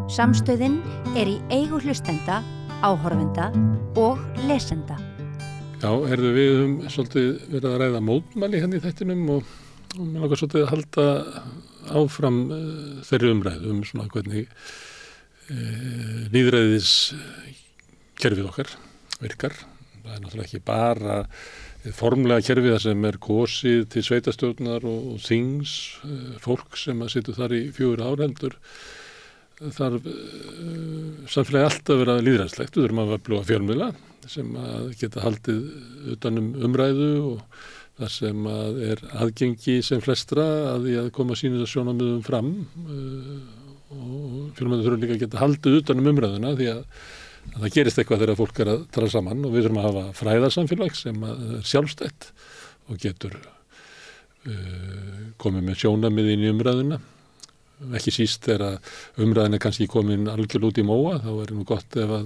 Samstöðin í eigu hlustenda, áhorfenda og lesenda. Já, við svolítið verið að ræða mótmæli hérna í þættinum og mér langar svolítið að halda áfram þeirri umræðu svona hvernig lýðræðis kerfið okkar virkar. Það náttúrulega ekki bara formlega kerfið sem kosið til sveitarstjórnar og þings fólk sem situr þar í 4 ár heldur. Þarf samfélagi alltaf að vera lýðræðislegt. Við þurfum að öfluga fjölmiðla sem að geta haldið utan umræðu og það sem að aðgengi sem flestra að því að koma sínum sjónarmiðum fram og fjölmiðlar þurfum líka að geta haldið utan umræðuna því að það gerist eitthvað þegar fólk að tala saman og við þurfum að hafa fræðarsamfélag sem sjálfstætt og getur komið með sjónarmið inn í umræðuna. Ekki síst þegar umræðin kannski komin algjörlega út í móa, þá nú gott ef að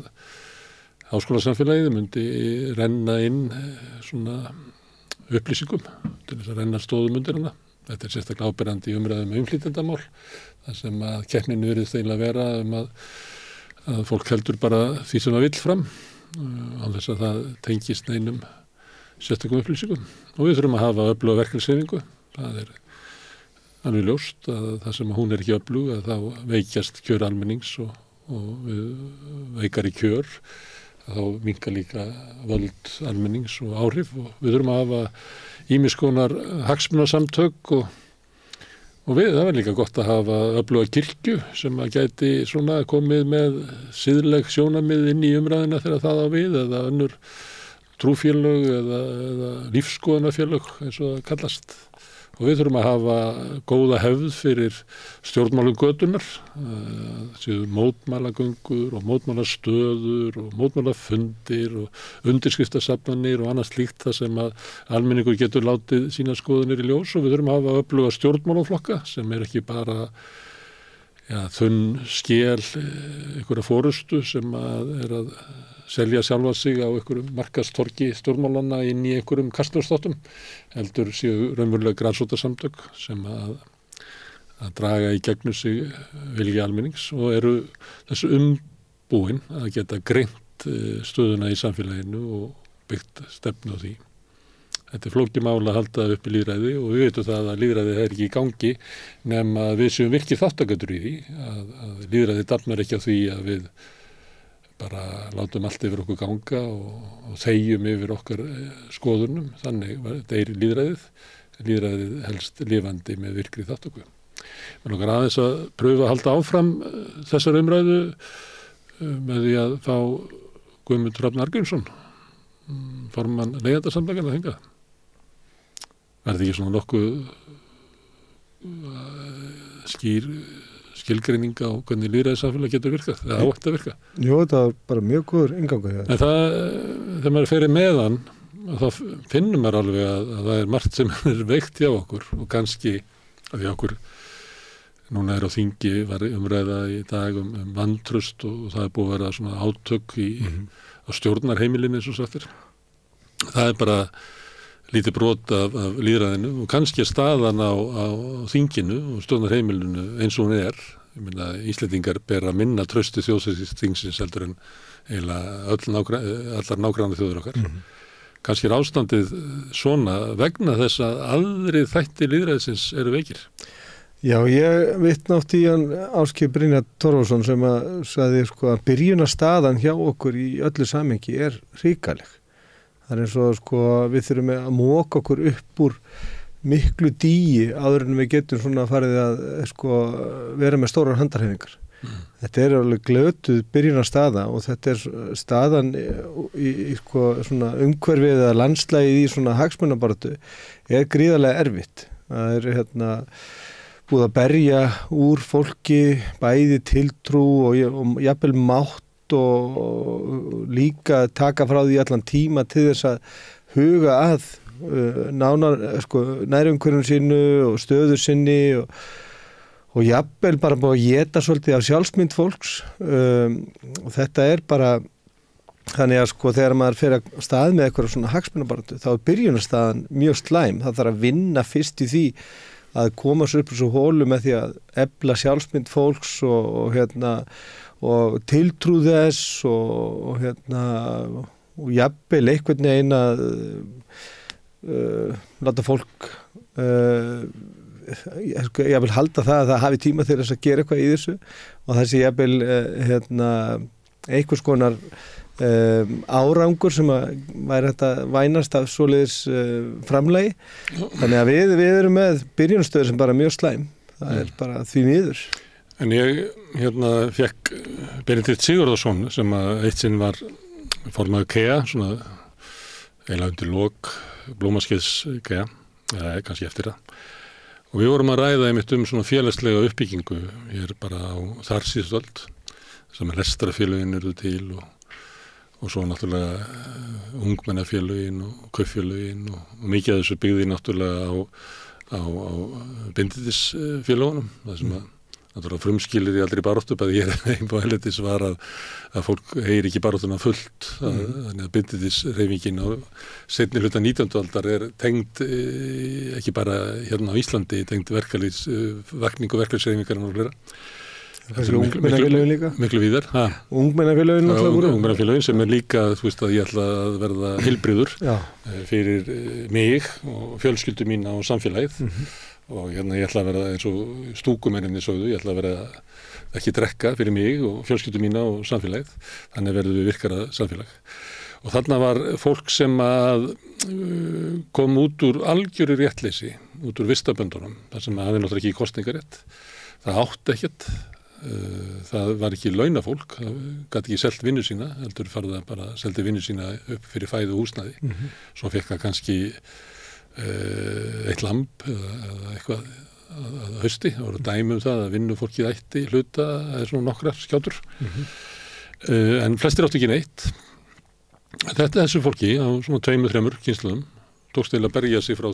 háskólasamfélagið myndi renna inn svona upplýsingum til þess að renna stóðum undir hana. Þetta sérstaklega áberandi í umræðum innflytjendamál, þar sem að keppnin virðist eiginlega vera að fólk heldur bara því sem það vill fram án þess að það tengist neinum sérstökum upplýsingum. Og við þurfum að hafa öfluga verkefnishreyfingu. Það alveg ljóst að það sem hún ekki öflug að þá veikjast kjör almennings og veikari kjör þá minnka líka völd almennings og áhrif og við þurfum að hafa ýmiss konar hagsmunasamtök og það líka gott að hafa öfluga kirkju sem að gæti svona komið með siðleg sjónarmið inn í umræðina þegar það á við eða önnur trúfélög eða lífsskoðunarfélög eins og það kallast. Og við þurfum að hafa góða hefð fyrir stjórnmálum götunar, séu mótmælagöngur og mótmælastöður og mótmælafundir og undirskriftasafnanir og annað slíkt það sem að almenningur getur látið sína skoðunir í ljós og við þurfum að hafa öfluga stjórnmálaflokka sem ekki bara þunn skel einhverja forystu sem að selja sjálfa sig á einhverjum markaðstorgi stjórnmálanna inn í einhverjum kastljóðsþáttum heldur séu raunverulega grasrótarsamtök sem að draga í gegnum sig vilja almennings og eru þessu umbúin að geta greint stöðuna í samfélaginu og byggt stefnu á því. Þetta flókið mál að halda upp í lýðræði og við veitum það að lýðræði ekki í gangi nema við séum virkir þáttakendur í því að lýðræði dafnar ekki á því að við bara látum allt yfir okkur ganga og þegjum yfir okkar skoðunum. Þannig deyr lýðræðið helst lifandi með virkri þátttöku. Mér langar aðeins að pröfa að halda áfram þessar umræðu með því að fá Guðmund Hrafn Arngrímsson, formann Leigjendasamtakanna hingað. Verði ekki svona nokkuð skilgreining á hvernig lýðræðissamfélag getur virkað, eða átt að virka. Jú, þetta var bara mjög góður inngangur. En þegar maður fer með hann, þá finnum maður alveg að það margt sem veikt hjá okkur og kannski að því okkur núna á þingi var umræða í dag vantraust og það búið að vera svona átök á stjórnarheimilinu eins og sattir. Það bara lítið brot af lýðræðinu og kannski staðan á þinginu og stjórnarheimilinu eins og hún Ég meina, Íslendingar bera minna trausti þjóðþingsins heldur en eiginlega allar nágrannar þjóðir okkar. Kannski ástandið svona vegna þess að aðrir þættir lýðræðisins eru veikir. Já, ég vitnátt í hann Ásgeir Brynjar Torfason sem að sagði að byrjunarstaðan hjá okkur í öllu samhengi hrikaleg. Það eins og við þurfum að moka okkur upp úr miklu dýi áður en við getum svona farið að vera með stórar handarhefingar. Þetta alveg glötuð byrjunarstaða og þetta staðan í svona umhverfið eða landslægið í svona hagsmunabaráttu gríðarlega erfitt. Það búið að berja úr fólki bæði tiltrú og jafnvel mátt og líka taka frá því allan tíma til þess að huga að nærumhverfinu sínu og stöðu sinni og jafnvel bara búið að éta svolítið af sjálfsmynd fólks og þetta bara þannig að þegar maður fer að stað með eitthvað svona hagsmunabaráttu þá byrjunarstaðan mjög slæm. Það þarf að vinna fyrst í því að koma sér upp úr svo hólu með því að efla sjálfsmynd fólks og tiltrú þess og jafnvel einhvern veginn að láta fólk ég vil halda það að það hafi tíma til þess að gera eitthvað í þessu og þessi jafnvel einhvers konar árangur sem að væri hægt að vænast af svoleiðis framlagi. Þannig að við erum með byrjunarstöður sem bara mjög slæm. Það bara því miður. En ég fekk Benedikt Sigurðarson sem að eitt sinn var formaður KEA, svona eiginlega undir lok blómaskeiðs KEA, eða kannski eftir það. Og við vorum að ræða einmitt svona félagslega uppbyggingu hér bara á þar síðustöld, sem lestrafélögin eru til og svo náttúrulega ungmennafélögin og kauffélögin og mikið af þessu byggði náttúrulega á bindindisfélögunum, það sem að náttúrulega frumskilir í aldrei baráttu, bæði hér einn på helletis var að fólk heyri ekki baráttuna fullt, þannig að bindindishreyfingin á seinni hluta 19. aldar tengd ekki bara hérna á Íslandi, tengd vakningu verkalýðshreyfingar og fleira. Ungmennafélögin líka? Miklu víðar. Ungmennafélögin náttúrulega. Ungmennafélögin sem líka, þú veist að ég ætla að verða heilbrigður fyrir mig og fjölskyldu mína og samfélagið. Og ég ætla að vera eins og stúkumennirni sögðu, ég ætla að vera ekki drekka fyrir mig og fjölskyldu mína og samfélagið, þannig verðum við virkara samfélag. Og þarna var fólk sem að kom út úr algjöru réttleysi, út úr vistaböndunum, þar sem hafði náttúrulega ekki kosningarétt, það átti ekkert, það var ekki launafólk, það gat ekki selt vinnu sína, heldur farið að bara seldi vinnu sína upp fyrir fæðu og húsnæði, svo fekk það kannski eitt lamb eða eitthvað að hausti, það voru dæmi það að vinnufólkið ætti hluta eða svona nokkrar skjátur en flestir áttu ekki neitt. Þessu fólki á svona 2-3 kynslóðum tókst til að berja sig frá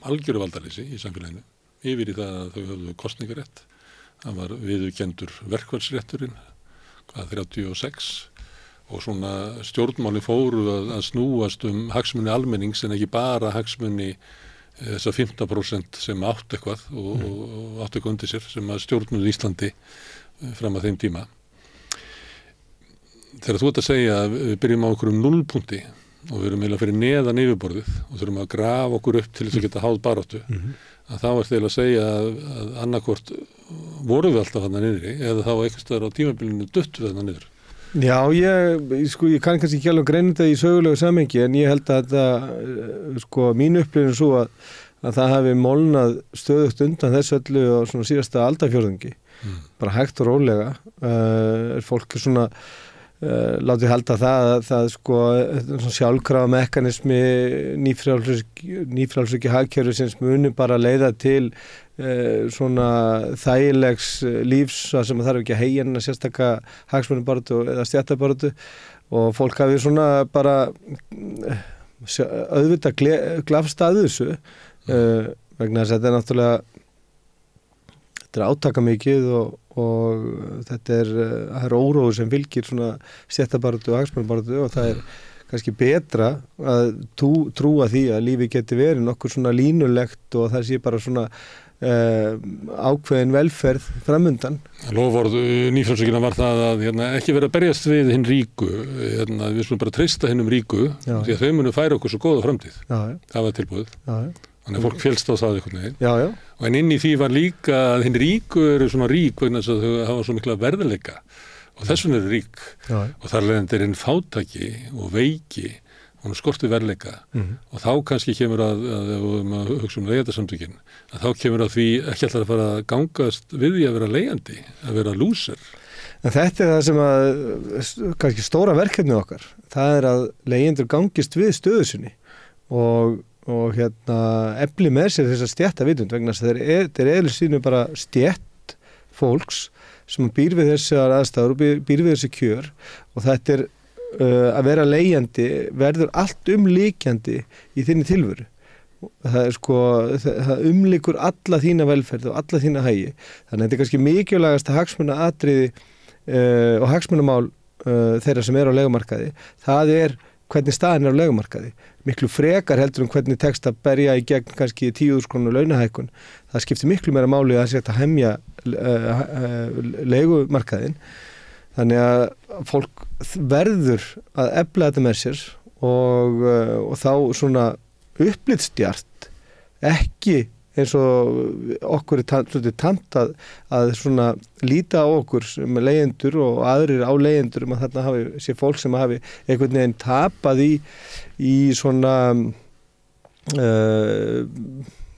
algjöru valdaleysi í samfélaginu yfir í það að þau höfðu kosningarétt, það var viðurkenndur verkfallsrétturinn 36 og svona stjórnmáli fóru að snúast hagsmuni almennings en ekki bara hagsmuni þessa 15% sem átt eitthvað og átt eitthvað undir sér sem að stjórnuðu Íslandi fram að þeim tíma. Þegar þú ert að segja að við byrjum á einhverjum nullpunkti og við erum eiginlega fyrir neðan yfirborðið og þurfum að grafa okkur upp til þess að geta háð baráttu, að þá eiginlega að segja að annarkvort vorum við alltaf þarna niðri eða þá einhvers staðar á tímabilinu duttum við þarna niður. Já, ég kann kannski ekki alveg greina þetta í sögulegu samhengi en ég held að þetta, mín upplifun svo að það hafi molnað stöðugt undan þessu öllu á svona síðasta aldarfjórðungi. Bara hægt og rólega. Fólk svona látið halda það svona sjálfkrafa mekanismi nýfrjálsöki hagkerfisins muni bara leiða til svona þægilegs lífs sem þarf ekki að heyja en að sérstaka hagsmunabaráttu eða stjættabaráttu og fólk hafi svona bara auðvitað glafst að þessu vegna þess að þetta er náttúrulega átaka mikið og þetta er óróður sem fylgir svona stjættabaráttu og hagsmunabaráttu og það er kannski betra að trúa því að lífi geti verið nokkur svona línulegt og það sé bara svona ákveðin velferð framundan. Loforð nýfrjálsökinna var það að ekki vera að berjast við hinn ríku, við skulum bara treysta hinnum ríku því að þau munu færa okkur svo góða framtíð. Það var tilbúið. Þannig að fólk félst á það einhvern veginn. En inn í því var líka að hinn ríku eru svona rík vegna þess að þau hafa svo mikla verðleika og þess vegna eru rík og þar leiðandi hinn fátæki og veiki hún skorti verðleika og þá kannski kemur að hugsa leigjendasamtökin, að þá kemur að því ekki alltaf að fara að gangast við því að vera leigjandi, að vera lúser. En þetta er það sem að kannski stóra verkefni okkar, það er að leigjendur gangist við stöðu sinni og efli með sér þess að stjætta vitund vegna þess að þetta er eðlis sínu bara stjætt fólks sem býr við þessar aðstæður og býr við þessi kjör og þetta er að vera leigjandi verður allt umlíkjandi í þinni tilveru. Það er það umlíkur alla þína velferð og alla þína hagi. Þannig að þetta er kannski mikilvægasta hagsmunaatriði og hagsmunamál þeirra sem eru á leigumarkaði. Það er hvernig staðan á leigumarkaði. Miklu frekar heldur hvernig tekst að berja í gegn kannski 10.000 krónu launahækkun. Það skiptir miklu meira máli að setja hemja leigumarkaðin. Þannig að fólk verður að efla þetta með sér og þá svona upplitsdjart, ekki eins og okkur tamt að svona líta á okkur sem leigjendur og aðrir á leigjendur að þarna sé fólk sem hafi einhvern veginn tapað í svona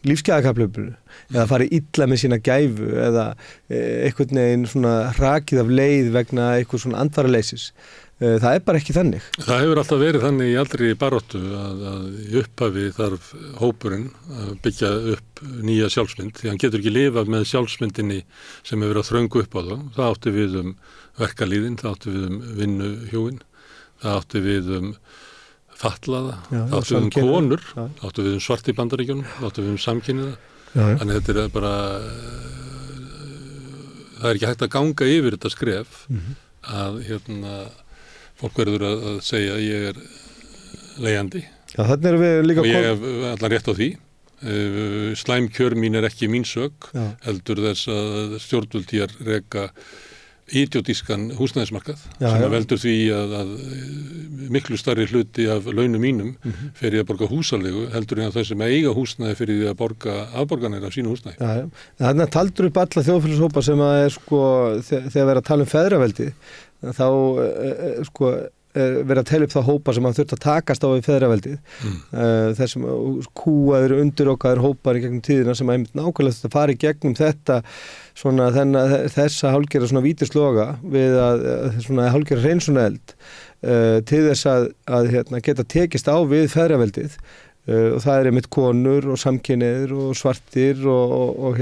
lífsgæðakapphlaupinu eða farið illa með sína gæfu eða einhvern veginn svona rakið af leið vegna eitthvað svona andvaraleysis. Það bara ekki þannig. Það hefur alltaf verið þannig í allri baráttu að í upphafi þarf hópurinn að byggja upp nýja sjálfsmynd því hann getur ekki lifað með sjálfsmyndinni sem hefur verið að þröngu upp á þá. Það átti við verkalýðin, það átti við vinnuhjúin, það átti við fatlaða, það átti við konur, það átti við svart í Bandaríkjunum, það átti við samkynniða. Þannig þetta bara, það ekki hægt að ganga yfir þetta skref að fólk verður að segja að ég leigjandi. Já, þannig erum við líka... Og ég hef allan rétt á því. Slæm kjör mín ekki mín sök, heldur þess að stjórnvöld hér reka idiotískan húsnæðismarkað sem veldur því að miklu stærri hluti af launum mínum fer ég að borga húsalegu heldur en að þau sem eiga húsnæði fyrir því að borga afborganir af sínu húsnæði. Þannig að taldur upp alla þjóðfélagshópa sem að þegar verið að tala feðraveldi þá verið að tala upp þá hópa sem að þurft að takast á við feðraveldið þessum kúaður undirokkaður hópar í gegnum tíðina sem að nákvæmlega þetta fari í gegnum þetta svona þessa hálfgerða svona vítisloga við að svona hálfgerða hreinsuneld til þess að geta tekist á við feðraveldið og það einmitt konur og samkynniðir og svartir og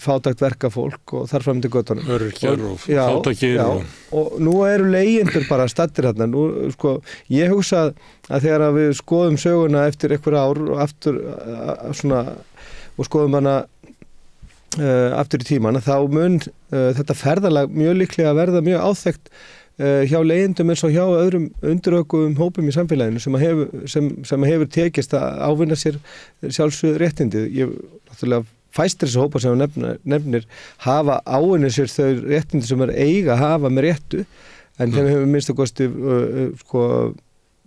fátækt verkafólk og þar fram til göttunum. Öryrkjar og fátækir. Og nú eru leigjendur bara staddir þarna. Nú, ég hugsa að þegar við skoðum söguna eftir einhver ár og aftur og skoðum hana aftur í tíman, þá mun þetta ferðalag mjög líklega verða mjög áþekkt hjá leigjendum eins og hjá öðrum undirökuðum hópum í samfélaginu sem hefur tekist að ávinna sér sjálfsögðu réttindi. Ég náttúrulega fæstir þessu hópa sem nefnir hafa ávinnið sér þau réttindi sem eiga að hafa með réttu en þeim hefur minnst að kosti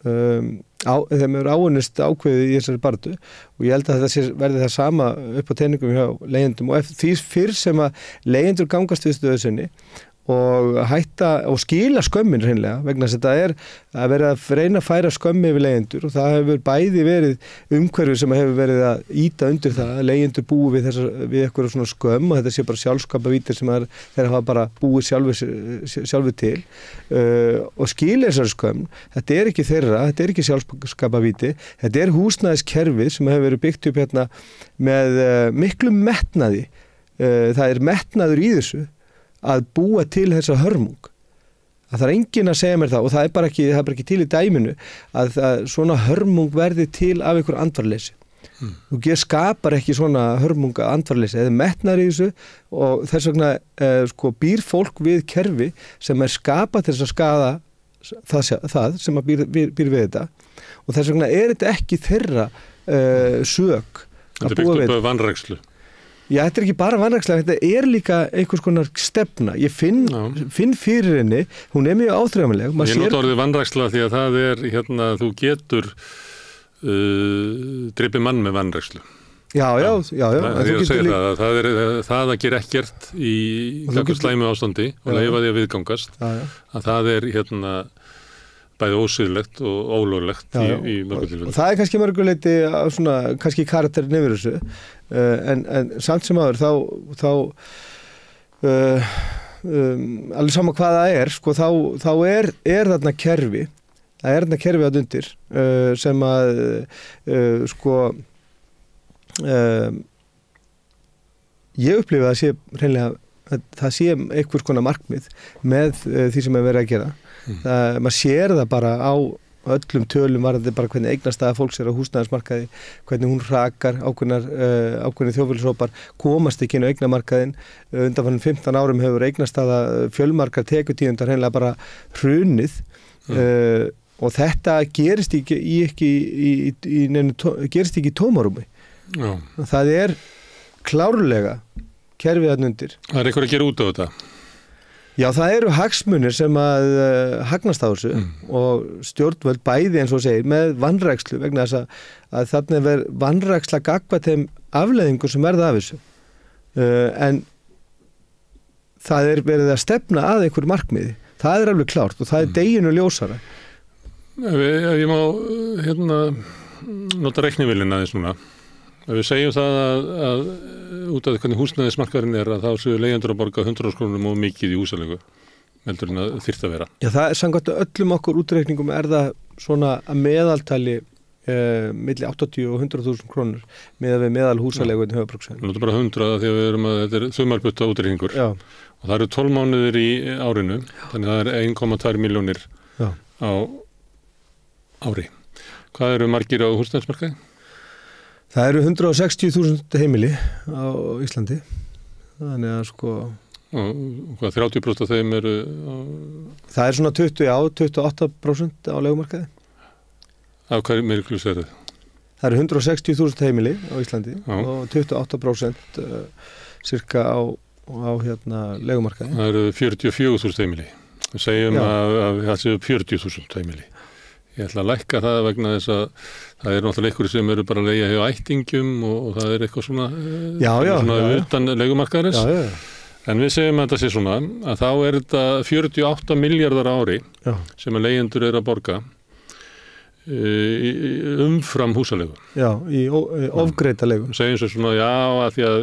þeim hefur ávinnist ákveðið í þessari baráttu og ég held að þetta verði það sama upp á teiningum hjá leigjendum og því fyrr sem að leigjendur gangast við stöðu sinni og hætta og skila skömmin hreinlega vegna þess að þetta að vera að reyna að færa skömmi yfir leigjendur og það hefur bæði verið umhverfi sem hefur verið að ýta undir það að leigjendur búi við eitthvað svona skömm og þetta sé bara sjálfskapavítir sem þeir hafa bara búið sjálfu til og skila þessari skömm. Þetta ekki þeirra, þetta ekki sjálfskapavíti, þetta húsnæðiskerfið sem hefur verið byggt upp hérna með miklu metnaði. Það metnaður í þessu að búa til þessa hörmung. Að það enginn að segja mér það og það bara ekki til í dæminu að svona hörmung verði til af einhver andvarleysi. Þú skapar ekki svona hörmung andvarleysi eða metnar í þessu og þess vegna býr fólk við kerfi sem skapað til þess að skaða það sem býr við þetta og þess vegna þetta ekki þeirra sök að búa við. Þetta byggt upp af vanrækslu. Já, þetta ekki bara vanrækslega, þetta líka einhvers konar stefna. Ég finn fyrir henni, hún mjög áþreifanleg. Ég nota orðið vanræksla því að það þú getur drepið mann með vanrækslu. Já. Það að gera ekkert í slæmu ástandi og leyfa því að viðgangast, að það bæði ósiðlegt og ólöglegt í mörgum tilfellum. Og það kannski mörguleiti kannski karakterin yfir þessu en samt sem áður þá alveg sama hvað það þá þarna kerfi að undir sem að ég upplifi að sé hreinlega það sé einhvers konar markmið með því sem verið að gera. Maður sér það bara á öllum tölum varðandi bara hvernig eignastaða fólks á húsnæðismarkaði, hvernig hún hrakar ákveðnir þjóðfélagshópar komast ekki inn á eignamarkaðinn. Undanfarnir 15 árum hefur eignastaða fjölmargar tekjutíðundar hreinlega bara hrunið og þetta gerist ekki gerist ekki í tómarúmi. Já. Það klárlega kerfið þarna undir. Það einhver að gera út á þetta? Já, það eru hagsmunir sem að hagnast á þessu og stjórnvöld bæði eins og segir með vanrækslu vegna þess að þarna verið vanræksla gagnvart þeim afleiðingur sem verða af þessu. En það verið að stefna að einhverju markmiði. Það alveg klárt og það deginu ljósara. Ef ég má nota reiknivélina aðeins núna. Ef við segjum það að út af hvernig húsnæðismarkaðurinn að þá séu leigjendur að borga 100.000 krónum og mikið í húsaleigu heldur en að þyrfti að vera. Já, það samkvæmt öllum okkur útreikningum það svona að meðaltali milli 80 og 100.000 krónur með meðal húsaleigu í höfuðborgarsvæðinu. Nú er bara 100 því að þetta þumalbutta útreikningur. Já. Og það eru 12 mánuðir í árinu, þannig það 1,2 milljónir á ári. Hvað eru margir á húsnæðismarkaði? Það eru 160.000 heimili á Íslandi. Þannig að Og hvað 30% af þeim eru Það svona 28% á leigumarkaði. Af hverju miklu það? Það eru 160.000 heimili á Íslandi og 28% cirka á leigumarkaði. Það eru 44.000 heimili. Við segjum að það séu 40.000 heimili. Ég ætla að lækka það vegna þess að það náttúrulega einhverju sem eru bara að leigja hjá ættingjum og það eitthvað svona utan leigumarkaðarins. En við segjum að þetta sé svona að þá þetta 48 miljardar ári sem að leigjendur að borga umfram húsaleigu. Já, í ofgreidda leigu. Segjum svo svona að því að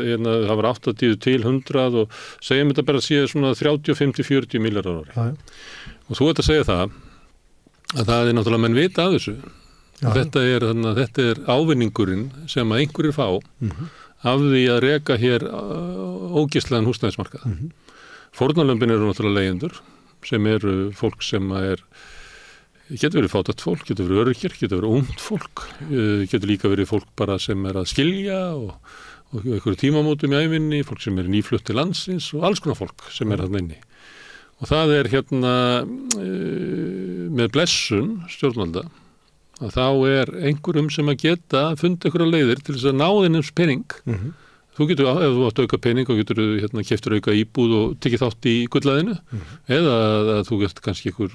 það var 80 til 100 og segjum þetta bara að sé svona 35-40 miljardar ári. Og þú ert að segja það að það náttúrulega menn vita af þessu. Þetta ávinningurinn sem að einhverjir fá af því að reka hér ógeðslegan húsnæðismarkað. Fórnarlömbin eru náttúrulega leigjendur sem eru fólk sem getur verið fátækt fólk, getur verið öryrkjar, getur verið ungt fólk, getur líka verið fólk bara sem að skilja og einhverju tímamótum í ævinni, fólk sem nýflutt til landsins og alls konar fólk sem þarna inni. Og það með blessun stjórnvalda að þá einhverjum sem að geta fundið einhverja leiðir til þess að ná þinnum pening. Þú getur, ef þú átt auka pening og getur keyptir auka íbúð og tekið þátt í gullaðinu eða að þú getur kannski einhver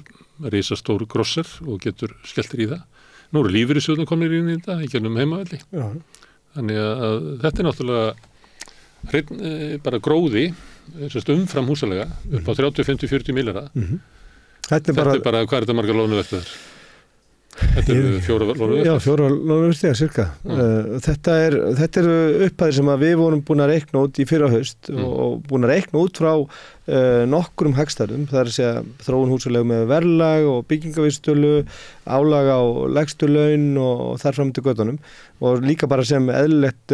risastór grosser og getur skelltir í það. Nú eru lífeyrissjóðirnir komnir inn í þetta, í gennum heimavelli. Þannig að þetta náttúrulega bara gróði umfram húsalega upp á 30-50-40 milljarða. Þetta bara, hvað þetta margar lónuverktaðar? Þetta eru 4 lónuverktaðar? Já, 4 lónuverktaðar, cirka. Þetta eru upphæðir sem við vorum búin að reikna út í fyrra haust og búin að reikna út frá nokkrum hagstæðum. Það að segja þróun húsalegu með verðlag og byggingavísitölu, álag á lægstu laun og þar fram til göttunum og líka bara sem eðlilegt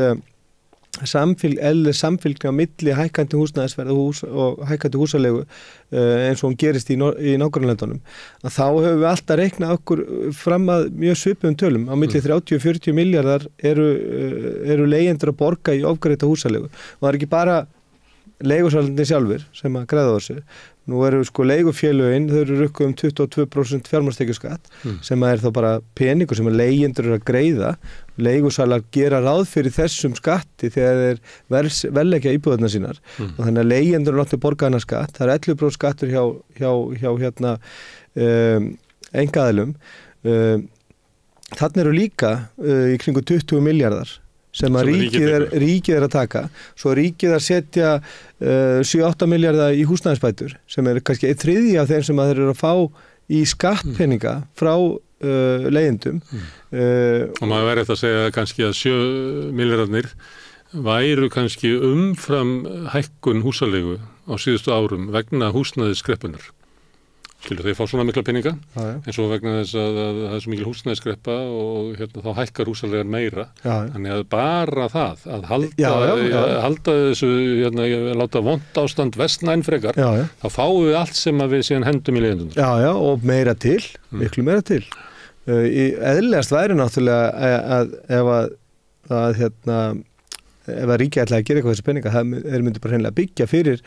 samfylgni á milli hækkandi húsnæðisverð og hækkandi húsalegu eins og hún gerist í nágrannlöndunum að þá höfum við alltaf reiknað okkur fram að mjög svipuðum tölum á milli 30-40 miljardar eru leigjendur að borga í ofgreidda húsalegu og það ekki bara leigusalarnir sjálfur sem að greiða þessu. Nú eru leigufélögin, þau eru rukkuð 22% fjármagnstekjuskatt sem þá bara peningur sem að leigjendur eru að greiða. Leigusalar gera ráð fyrir þessum skatti þegar þeir verðleggja íbúðarnar sínar og þannig að leigjendur eru náttúrulega borga hana skatt. Það 11% skattur hjá einkaaðilum. Þannig eru líka í kringu 20 miljardar sem að ríkið að taka. Svo ríkið að setja 7-8 miljardar í húsnæðisbætur sem kannski 1/3 af þeim sem að þeir eru að fá í skattpeninga frá leigjendum. Og maður verið að segja kannski að 7 miljardarnir væru kannski umfram hækkun húsaleigu á síðustu árum vegna húsnæðiskreppunar. Þeir fá svona mikla peninga eins og vegna þess að það svo mikil húsnæðiskreppa og þá hækkar húsalegar meira. Þannig að bara það að halda þessu, láta vont ástand versna enn frekar, þá fáum við allt sem að við síðan hendum í leigjendurnar. Já, og meira til, miklu meira til. Eðlilegast væri náttúrulega að ef ef að ríkið ætlaði að gera eitthvað þessi peninga, þeir myndi bara hreinlega byggja fyrir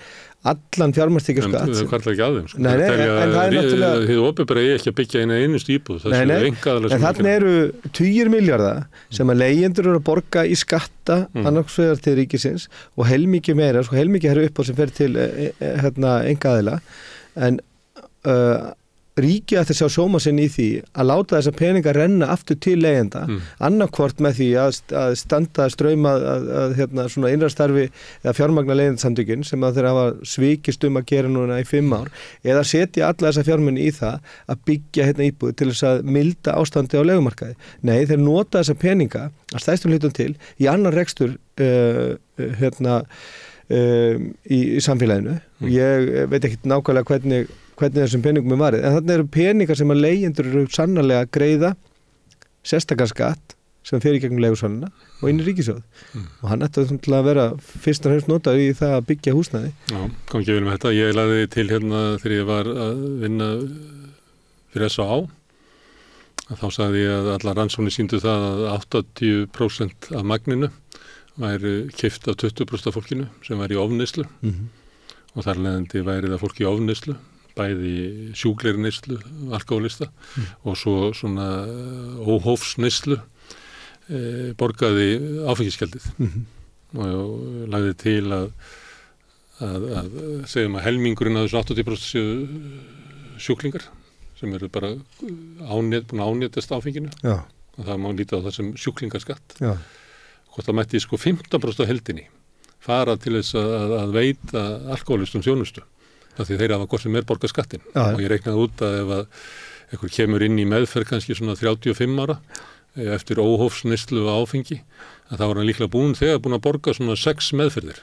allan fjármagnstekjuskatt. Það kvartlar ekki að þeim, sko. Nei, en það er náttúrulega... Þið opinbera ekki að byggja eina einustu íbúð, það séu einkaaðilar sem... En þarna eru 20 milljarða sem að leigjendur eru að borga í skatta annars vegar til ríkisins og heilmikið meira, sko heilmikið herru upp á sem fer til einkaaðila, en ríkið ætti að sjá sóma sinn í því að láta þessa peninga renna aftur til leigjenda, annarkvort með því að standa ströyma að svona innrastarfi eða fjármagna leigjendasamtökin sem að þeir hafa svikist að gera núna í 5 ár, eða setja alla þessa fjármuni í það að byggja íbúð til þess að milda ástandi á leigumarkaði. Nei, þeir nota þessa peninga að stærstum hlutum til í annar rekstur í samfélaginu. Ég veit ekki nákvæmlega hvernig þessum peningum er varið, en þarna eru peningar sem að leigjendur eru sannarlega að greiða sérstakan skatt sem fer í gegnum leigusalina og inn í ríkissjóð og hann ætti að vera fyrst og fremst notaður í það að byggja húsnæði. Já, kom ekki vel með þetta. Ég lagði til þegar ég var að vinna fyrir S.A.A. þá sagði ég að allar rannsóknir sýndu það að 80% af magninu væri keypt af 20% af fólkinu sem væri í ofneyslu og þar leiðandi væri það fólk í ofneyslu, bæði sjúklegri neyslu, alkohólista og svo svona óhófsneyslu borgaði áfengisgjaldið og lagði til að segjum að helmingurinn af þessu 80% séu sjúklingar sem eru bara búin að ánetjast áfenginu og það má líta á það sem sjúklingaskatt. Hvort það mætti 15% af heldinni fara til þess að veita alkohólistum þjónustu. Því þeir hafa hvort sem borgað skattin og ég reiknaði út að ef að einhver kemur inn í meðferð kannski svona 35 ára eftir óhófsneyslu og áfengi að þá var hann líklega búin að borga svona 6 meðferðir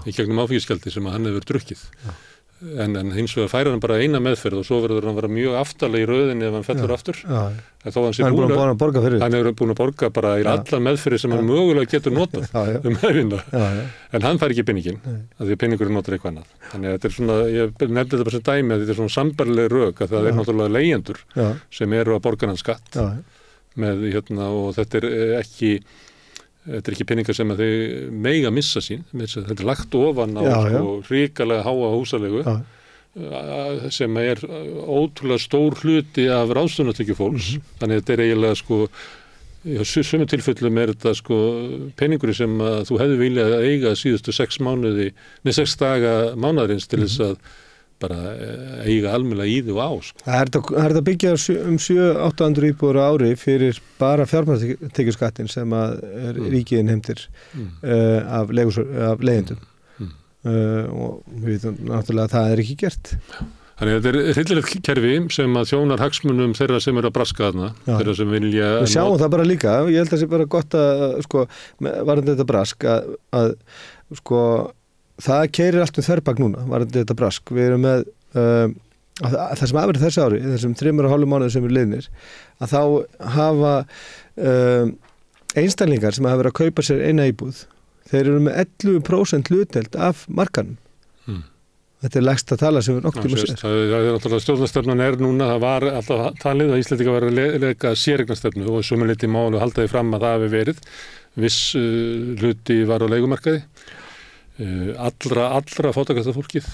í gegnum áfengisgjaldi sem að hann hefur drukkið. En hins vegar færa hann bara eina meðferð og svo verður hann vera mjög aftarlega í röðinni ef hann fellur aftur. Þó hann hefur búin að borga bara í allar meðferði sem hann mögulega getur notað meðvinna. En hann fær ekki peningin, af því að peningurinn notar eitthvað annað. Þannig að þetta er svona, ég nefndi þetta bara sem dæmi að þetta er svona sambærileg rök að það er náttúrulega leigjendur sem eru að borga hann skatt með og þetta er ekki peningar sem að þau mega missa sín, þetta er lagt ofan á hrikalega háa húsalegu sem er ótrúlega stór hluti af ráðstöfunartekju fólks, þannig að þetta er eiginlega í sumum tilfellum er þetta peningurinn sem að þú hefði viljað að eiga síðustu 6 daga mánaðarins til þess að bara eiga almennilega í því og á. Það er þetta byggja 700-800 íbúðir á ári fyrir bara fjármagnstekjuskattin sem að ríkiðin heimtir af leigjendum og við veitum náttúrulega að það er ekki gert. Þannig að þetta er hryllilegt kerfi sem að þjónar hagsmunum þeirra sem eru að braska þarna, þeirra sem vilja... Við sjáum það bara líka, ég held að það sé bara gott að varðandi þetta brask að það keyrir allt þverbak núna, varðandi þetta brask. Við erum með, það sem afverið þessi ári, þessum 3,5 mánuði sem eru liðnir, að þá hafa einstaklingar sem hafa verið að kaupa sér eina íbúð, þeir eru með 11% hlutdeild af markanum. Þetta er lægsta tala sem við nokkuð tíma sér. Það er náttúrulega stjórnarstefnan núna, það var alltaf talið að Íslendingar var að leika séreignarstefnu og sömuleyti málu haldaði fram að það hafi verið. Viss hluti var á leigumarkaði. Allra fátækasta fólkið,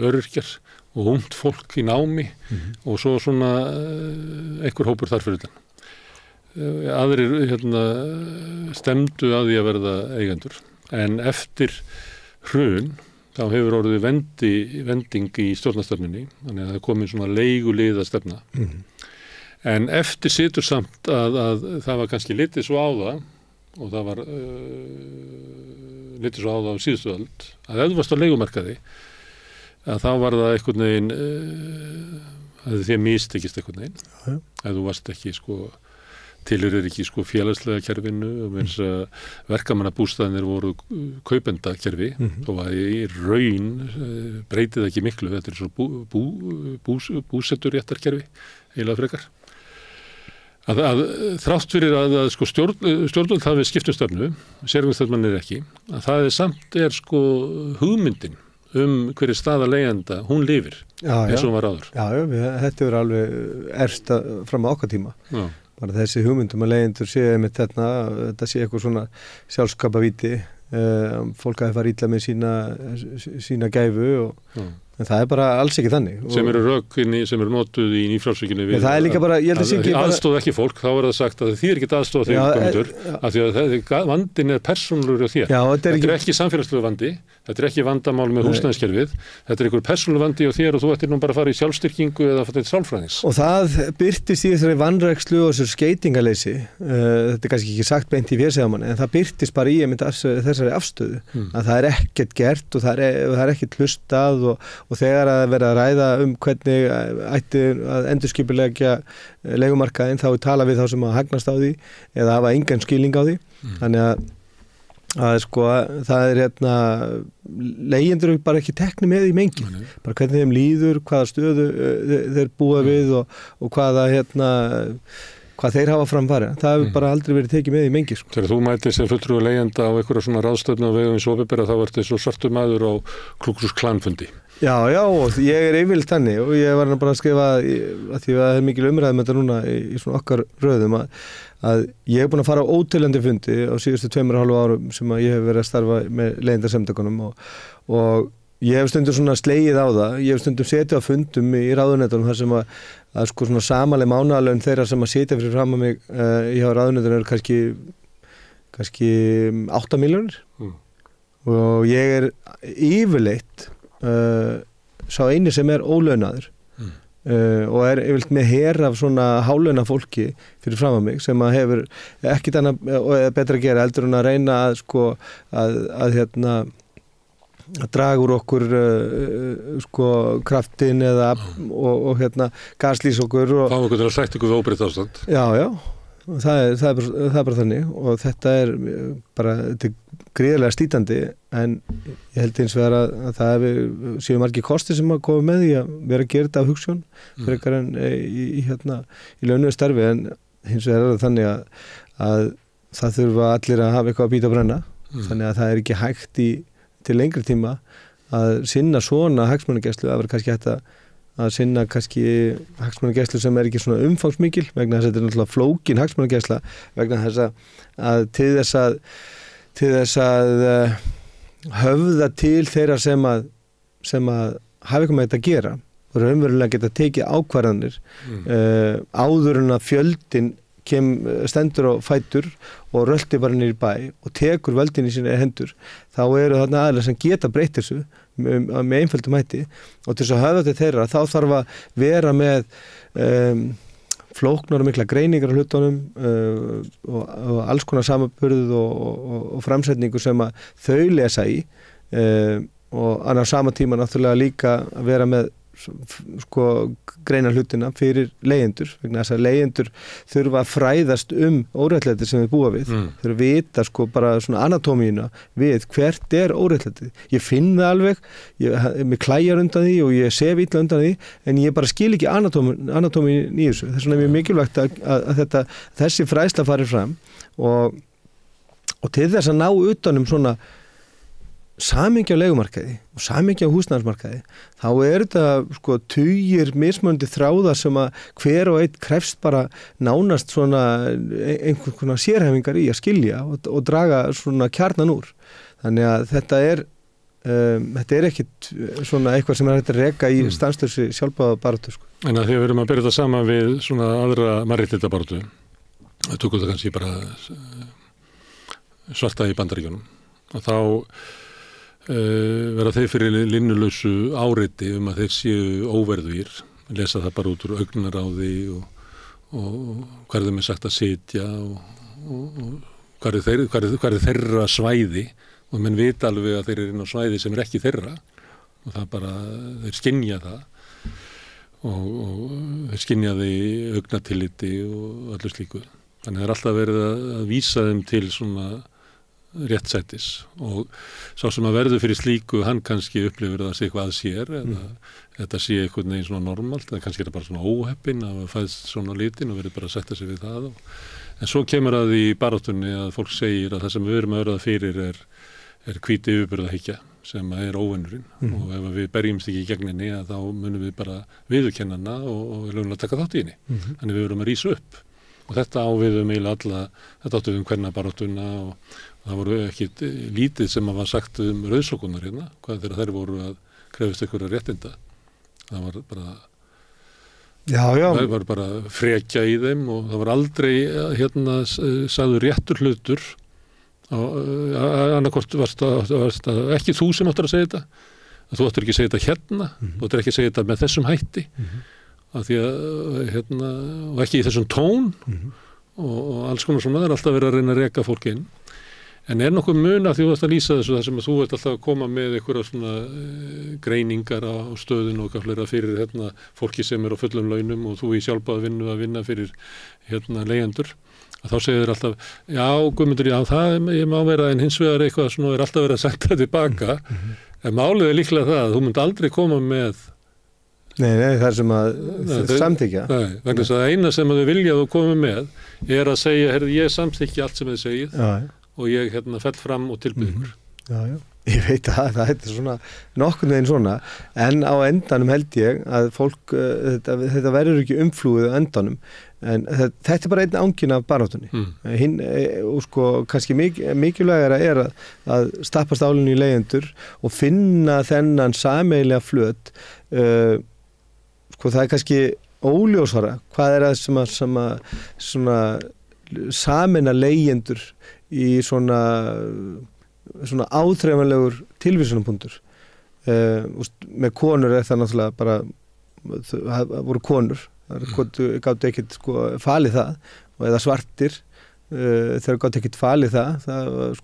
öryrkjar og ungt fólk í námi og svo svona einhver hópur þar fyrir utan. Aðrir stemdu að því að verða eigendur, en eftir hrun þá hefur orðið vending í stjórnarstefnunni, þannig að það er komin svona leiguliðastefna. En eftir situr samt að það var kannski litið svo á það, og það var litið svo á það á síðustu öld, að ef þú varst á leigumarkaði, að þá var það einhvern veginn, að þér mistekist einhvern veginn, ef þú varst ekki tilheyrir ekki félagslega kerfinu og eins að verkamannabústaðinir voru kaupendakerfi þó að í raun breytið ekki miklu, þetta er svo búsetturréttarkerfi eiginlega frekar. Að þrátt fyrir að stjórnvöld hafi skipt um stefnu, séreignarstefnan ekki, að það samt hugmyndin hverju staða leigjanda, hún lifir eins og hún var áður. Þetta er alveg erst fram á okkar tíma. Bara þessi hugmyndum að leigjendur séu með þetta sé eitthvað svona sjálfskapavíti fólk að það fara illa með sína gæfu en það bara alls ekki þannig. Sem eru rökkinni, sem eru notuð í nýfrjálsvíkinni við það líka bara, ég held að sé ekki aðstoð ekki fólk, þá það sagt að þið ekki aðstoð þig komendur, af því að vandin persónulegur á þér. Þetta ekki samfélagslegu vandi, þetta ekki vandamál með húsnæðiskerfið, þetta einhver persónulegur vandi á þér og þú ættir nú bara að fara í sjálfstyrkingu eða að fara til sálfræðings. Og það birtist í þessari vanrækslu og þessu skeytingaleysi, þetta kannski ekki sagt beint í félagsamanni, en það birtist bara í þessari afstöðu, að það ekkert gert og það ekkert hlustað og þegar að vera að ræða hvernig ætti að endurskipuleggja leigumarkaðinn þá tala við þá sem að hagnast á því eða hafa engan skilning á því. Þannig að sko það leigjendur bara ekki tekni með í mengið. Bara hvernig þeim líður, hvaða stöðu þeir búa við og hvaða hvað þeir hafa framfæri. Það hefur bara aldrei verið tekið með í mengi. Sko. Þegar þú mætir sem fulltrúi leigjenda á einhverja svona ráðstöfnu á vegum hins opinbera þá ertu svo svartur maður á Ku Klux Klan fundi. Já, og ég yfirleitt þannig og ég var bara að skrifa að því að það mikil umræðum þetta núna í svona okkar röðum að ég hef búin að fara á óteljandi fundi á síðustu 2,5 árum sem að ég hef verið að starfa með leigjendasamtökunum og ég hef stundum svona slegið á það, ég hef stundum setið á fundum í ráðuneytunum þar sem að sko svona samaleg mánaðarlaun þeirra sem að sitja fyrir fram að mig hjá ráðuneytunum eru kannski 8 milljónir og ég yfirleitt sá eini sem ólaunaður og yfirleitt með her af svona hálauna fólki fyrir fram að mig sem að hefur ekkit annað og betra að gera heldur en að reyna að sko að draga úr okkur kraftin eða og gaslýs okkur og fá okkur til að sætta ykkur við óbreytt ástand. Já, það er bara þannig og þetta er bara gríðarlega slítandi en ég held eins vegar að það séu margir kostir sem að koma með því að vera að gera þetta af hugsjón frekar en í launuðu starfi en hins vegar er það þannig að það þurfa allir að hafa eitthvað að bíta að brenna þannig að það er ekki hægt til lengri tíma að sinna svona hagsmunagæslu að vera kannski hægt að sinna kannski hagsmunagæslu sem er ekki svona umfangsmikil vegna þess að þetta er náttúrulega flókin hagsmunagæsla vegna þess að til þess að höfða til þeirra sem að hafa eitthvað með þetta að gera og raunverulega geta tekið ákvarðanir áður en að fjöldin stendur á fætur og rölti bara niður í bæ og tekur völdin í sína hendur, þá eru þarna aðeins sem geta breytt þessu með einföldum hætti og til þess að höfða til þeirra þá þarf að vera með flóknar og mikla greiningar á hlutunum og alls konar samanburð og framsetningu sem að þau lesa í og á sama tíma náttúrulega líka að vera með greina hlutina fyrir leigjendur vegna þess að leigjendur þurfa að fræðast óréttlæti sem við búa við þurfa að vita bara svona anatómíuna við hvert er óréttlæti ég finn það alveg, mér klæjar undan því og ég sef illa undan því en ég bara skil ekki anatómín í þessu þess vegna er mjög mikilvægt að þessi fræðsla fari fram og til þess að ná utanum svona samhengi á leigumarkaði og samhengi á húsnæðismarkaði þá þetta tugir mismunandi þráðar sem að hver og einn krefst bara nánast svona einhvers konar sérhæfingar í að skilja og draga svona kjarnan úr þannig að þetta er ekkit svona eitthvað sem er hægt að reka í stanslausi sjálfboðabaráttu En að því að við erum að byrja þetta saman við svona aðra mannréttindabaráttu við tökum það kannski bara svarta í Bandaríkjunum og þá vera þeir fyrir linnulausu áreiti að þeir séu óverðugir lesa það bara út úr augnaráði og hvað þeim sagt að sitja og hvað er þeirra svæði og menn vita alveg að þeir eru inn á svæði sem er ekki þeirra og það bara, þeir skynja það og þeir skynja því augnatilliti og öllu slíku þannig það er alltaf verið að vísa þeim til svona réttsætis og sá sem að verður fyrir slíku hann kannski upplifir það sig eitthvað að sér eða þetta sé eitthvað neginn svona normalt eða kannski er það bara svona óheppin að fæðst svona litin og verður bara að setja sig við það en svo kemur að því í baráttunni að fólk segir að það sem við erum að verða fyrir er hvíti yfirburðahyggja sem er óvinnurinn og ef við berjumst ekki í gegninni þá munum við bara viðurkenna hana og lögulega taka þátt í henni þannig við verum að rísa upp og þetta ávið eiginlega alla, þetta áttu kvennabaráttuna og það voru ekkit lítið sem var sagt rauðsokkunar hérna, hvað þegar þær voru að krefast ykkur að réttinda. Það var bara það var bara frekja í þeim og það var aldrei sagður réttur hlutur annarkort varst ekki þú sem áttur að segja þetta, að þú áttur ekki að segja þetta hérna, þú áttur ekki að segja þetta með þessum hætti, af því að og ekki í þessum tón og alls konar svona, það er alltaf verið að reyna að reka fólk inn. En nokkuð mun að því þú ert að lýsa þessu þar sem að þú ert alltaf að koma með einhverja svona greiningar á stöðun og fleira fyrir fólki sem er á fullum launum og þú í sjálfboðavinnu að vinna fyrir leigjendur. Þá segir þér alltaf, já Guðmundur, já það ég má vera, en hins vegar eitthvað svona er alltaf verið að senda tilbaka. En málið er líklega það að þú munt aldrei koma með Nei, það er sem að samþykja. Nei, vegna þess að eina sem að þau vilja að þú komi með er að segja, heyrðu, ég samþykki allt sem þið segið. Og ég fell fram og tilbyð ykkur. Já, ég veit að það er svona nokkurn veginn svona, en á endanum held ég að fólk, þetta verður ekki umflúið á endanum, en þetta er bara einn angin af baráttunni. Og sko, kannski mikilvægara er að stappa stálinu í leigjendur og finna þennan sameiginlega flöt. Sko, það er kannski óljósara, hvað er það sem að svona sameina leigjendur í svona áþreifanlegur tilvísunarpunktur. Með konur er það náttúrulega bara, það voru konur, það gátu ekkert falið það, og eða svartir, þeir gátu ekkert falið það var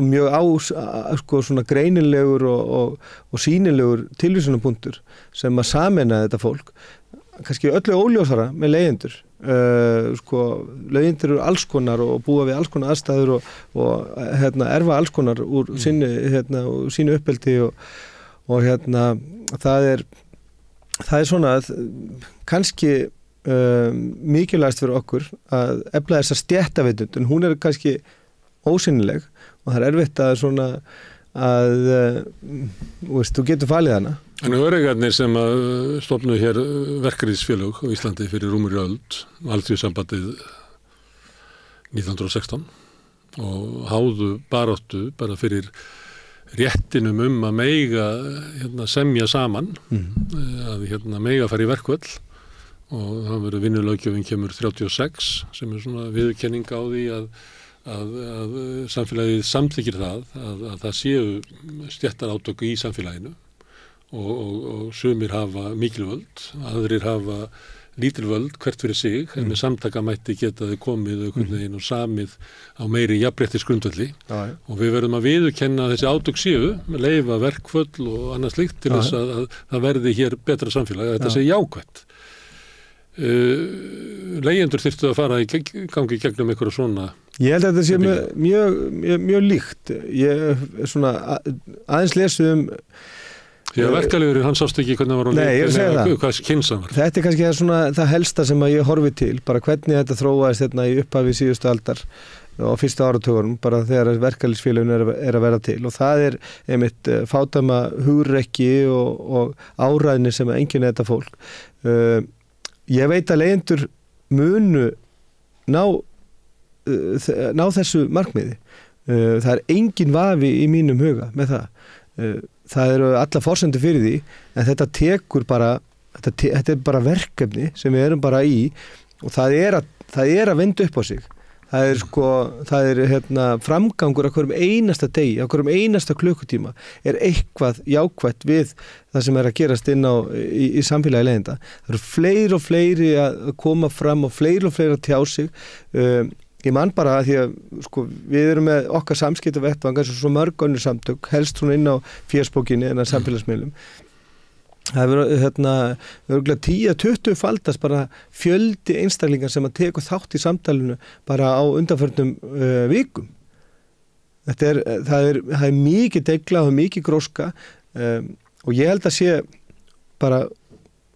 mjög svona greinilegur og sýnilegur tilvísunarpunktur sem að sameina þetta fólk. Kannski öllu óljósara með leigjendur. Leigjendur eru alls konar og búa við alls konar aðstæður og erfa alls konar úr sínu uppeldi og það er svona að kannski mikilvægast fyrir okkur að efla þessa stéttavitund, en hún er kannski ósýnileg og það er erfitt að svona þú getur falið hana. En öreigarnir sem að stofnuðu hér verkalýðsfélög á Íslandi fyrir rúmri öld, Alþýðusambandið 1916 og háðu baráttu bara fyrir réttinum að mega semja saman, að mega fara í verkvöll, og það verður vinnulöggjöfin kemur 36 sem er svona viðurkenning á því að samfélagið samþykkir að það séu stéttarátök í samfélaginu og sumir hafa mikil völd, aðrir hafa lítil völd hvert fyrir sig, en með samtakamætti geta þau komið einhvern veginn og samið á meiri jafnréttisgrundvelli og við verðum að viðurkenna þessi átök séu, leyfa verkföll og annað slíkt til þess að það verði hér betra samfélag, að þetta sé jákvætt. Leigjendur þyrftu að fara gangi gegnum einhverja svona. Ég held að þetta sé mjög líkt. Ég svona aðeins lesið Já, verkalýðurinn, hann sást ekki hvernig það var á leik, hvað kynsan var. Þetta er kannski það helsta sem að ég horfi til, bara hvernig þetta þróaðist í upphafi síðustu aldar og fyrstu áratugunum, bara þegar verkalýðsfélögin er að vera til, og það er einmitt fádæma hugrekki og áræðni sem einkenni þetta fólk. Ég veit að leigjendur munu ná þessu markmiði. Það er engin vafi í mínum huga með það. Það eru alla forsendur fyrir því, en þetta tekur bara, þetta er bara verkefni sem við erum bara í, og það er að vinda upp á sig. Það er framgangur á hverjum einasta degi, á hverjum einasta klukkutíma er eitthvað jákvætt við það sem er að gerast inn í samfélagi leigjenda. Það eru fleiri og fleiri að koma fram og fleiri að tjá sig. Ég man bara að því að við erum með okkar samskiptavettvang eins og svo mörg önnur samtök, helst hún inn á fésbókinni en að samfélagsmiðlum. Það örugglega 10-20 faldast bara fjöldi einstaklingar sem að tekur þátt í samtalinu bara á undanförnum vikum. Það er mikið degla og mikið gróska, og ég held að sé bara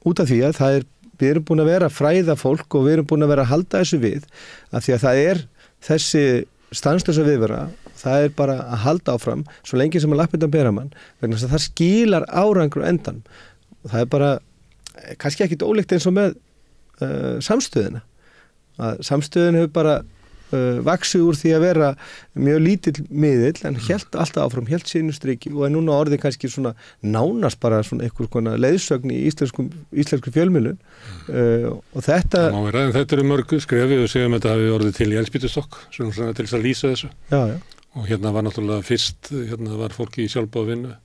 út af því að við erum búin að vera að fræða fólk og við erum búin að vera að halda þessu við, af því að það er þessi stanslausa viðvera, það er bara að halda áfram svo lengi sem að lappirnar bera mann, vegna þess að það skilar árangur á endanum. Og það er bara kannski ekkit ólíkt eins og með samstöðina, að samstöðin hefur bara vaxið úr því að vera mjög lítill miðill en hélt alltaf áfram, hélt sínu striki og er núna orðið kannski svona nánast bara svona einhver konar leiðsögn í íslensku fjölmiðlun og þetta Þetta eru mörg skrefið og segjum að þetta hafi orðið til í eldspýtustokk svona til þess að lýsa þessu og hérna var náttúrulega fyrst var fólki í sjálfboðavinnu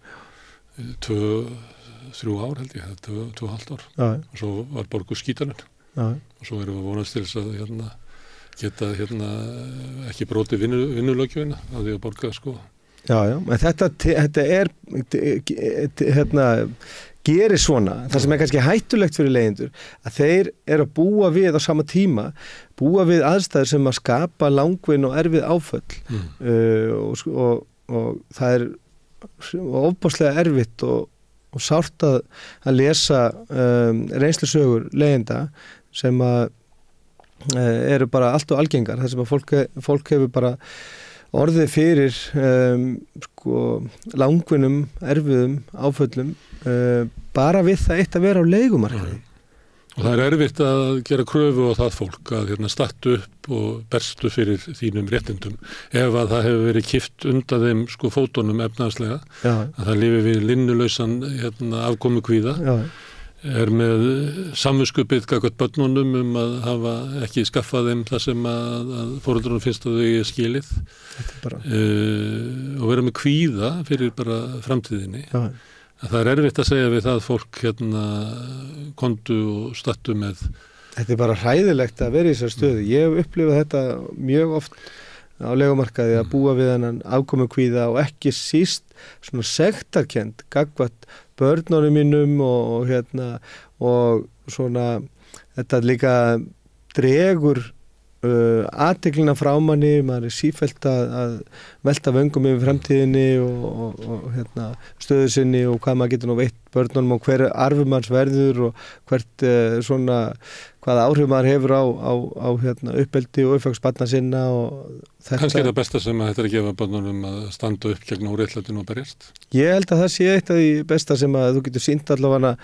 2-3 ár held ég 2,5 ár og svo var borguð skítaninn og svo erum við vonast til þess að geta ekki brotið vinnulöggjöfina á því að borga sko. Já, en þetta er gerir svona, það sem er kannski hættulegt fyrir leigjendur, að þeir eru að búa við á sama tíma, búa við aðstæður sem að skapa langvinn og erfið áföll og það er ofboðslega erfitt og sárt að lesa reynslusögur leigjenda sem að eru bara allt og algengar þar sem að fólk hefur bara orðið fyrir langvinnum, erfiðum áföllum bara við það eitt að vera á leigumarkaði. Og það er erfitt að gera kröfu á það fólk að stattu upp og berstu fyrir þínum réttindum ef að það hefur verið kippt undan þeim fótunum efnahagslega að það lifi við linnulausan afkomukvíða er með samviskupið gagnvart börnunum að hafa ekki skaffað þeim það sem að foreldrunum finnst að þau er skilið og vera með kvíða fyrir bara framtíðinni. Það er erfitt að segja við það fólk kondu og stattu með. Þetta er bara hræðilegt að vera í þessar stöðu. Ég hef upplifað þetta mjög oft á leigumarkaði að búa við þennan afkomukvíða og ekki síst svona sektarkennd gagnvart börnunum mínum og svona þetta líka dregur athyglina frá manni, maður er sífellt að velta vöngum yfir framtíðinni og stöðu sinni og hvað maður getur nú veitt börnunum og hver arfur manns verður og hvert hvaða áhrif maður hefur á uppeldi og uppvöxt barna sinna og þetta. Kannski er það besta sem að þetta er að gefa börnunum að standa upp gegn óréttlætinu og berjast? Ég held að það sé eitt af því besta sem að þú getur sýnt allavega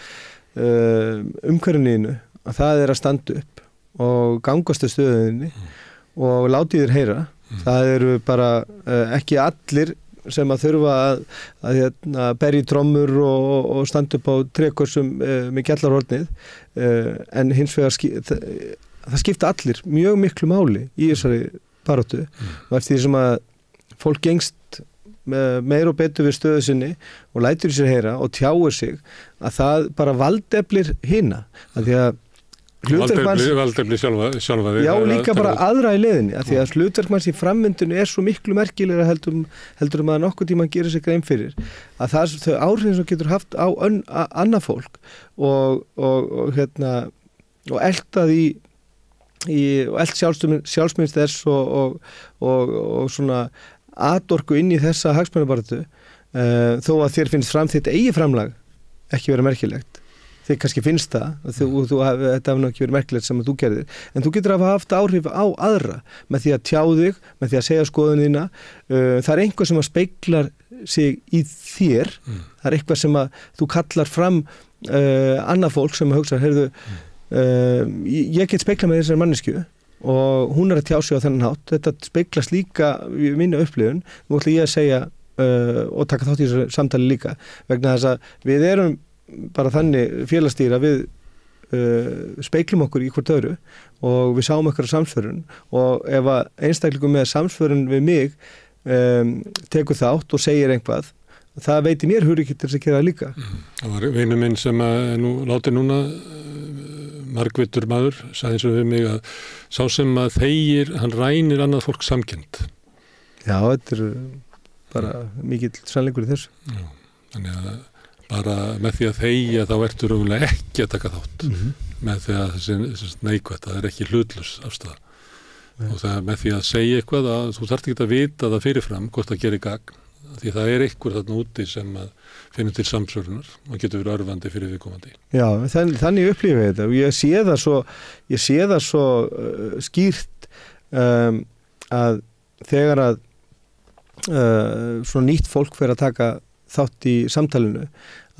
umhverfinu að það er að standa upp og gangast að stöðunni og látið þér heyra. Það eru bara ekki allir sem að þurfa að berja í trommur og standa upp á trékossum með gjallarhornið en hins vegar það skipta allir mjög miklu máli í þessari baráttu og eftir því sem að fólk gengst meir og betur við stöðu sinni og lætur sér heyra og tjáir sig að það bara valdeflir hina að því að Valdefli sjálfa Já, líka bara aðra í leiðinni að því að hlutverk manns í framvindinu er svo miklu merkilegra heldur maður nokkuð tíma að gera sig grein fyrir að þau áhrifin sem getur haft á annað fólk og eltað og elt sjálfsmynd þess og svona atorku inn í þessa hagsmunabaráttu þó að þér finnst þitt eigi framlag ekki vera merkilegt. Þið kannski finnst það, þetta hafði ekki verið merkilegt sem að þú gerðir, en þú getur að hafa áhrif á aðra með því að tjá þig, með því að segja skoðun þína. Það er einhver sem að speglar sig í þér, það er eitthvað sem að þú kallar fram annað fólk sem að hugsa, heyrðu, ég get speglað með þessari manneskju og hún er að tjá sig á þennan hátt, þetta speglast líka í mínu upplifun, nú ætla ég að segja og taka þátt í þessu samtali líka, vegna þess að við erum bara þannig félagsstýra við speiklum okkur í hvort öðru og við sáum okkur á samsvörun og ef að einstaklingum með samsvörun við mig tekur þátt og segir einhvað, það veitir mér hugrekki til þess að gera það líka. Það var vinur minn sem að láti núna margvittur maður, sagði eins og við mig að sá sem að þegir, hann rænir annað fólk samkennd. Já, þetta er bara mikill sannleikur í þessu. Já, þannig að bara með því að þegja þá ertu raunlega ekki að taka þátt með því að þessi neikvætt, það er ekki hlutlaus afstaða og það er með því að segja eitthvað að þú þarft ekki að vita það fyrirfram hvort það gerir gagn því það er einhver þarna úti sem að finnur til samsvörunar og getur verið örvandi fyrir viðkomandi. Já, þannig upplifir ég þetta og ég sé það svo skýrt að þegar að svona nýtt fólk fer að taka þátt í samtalinu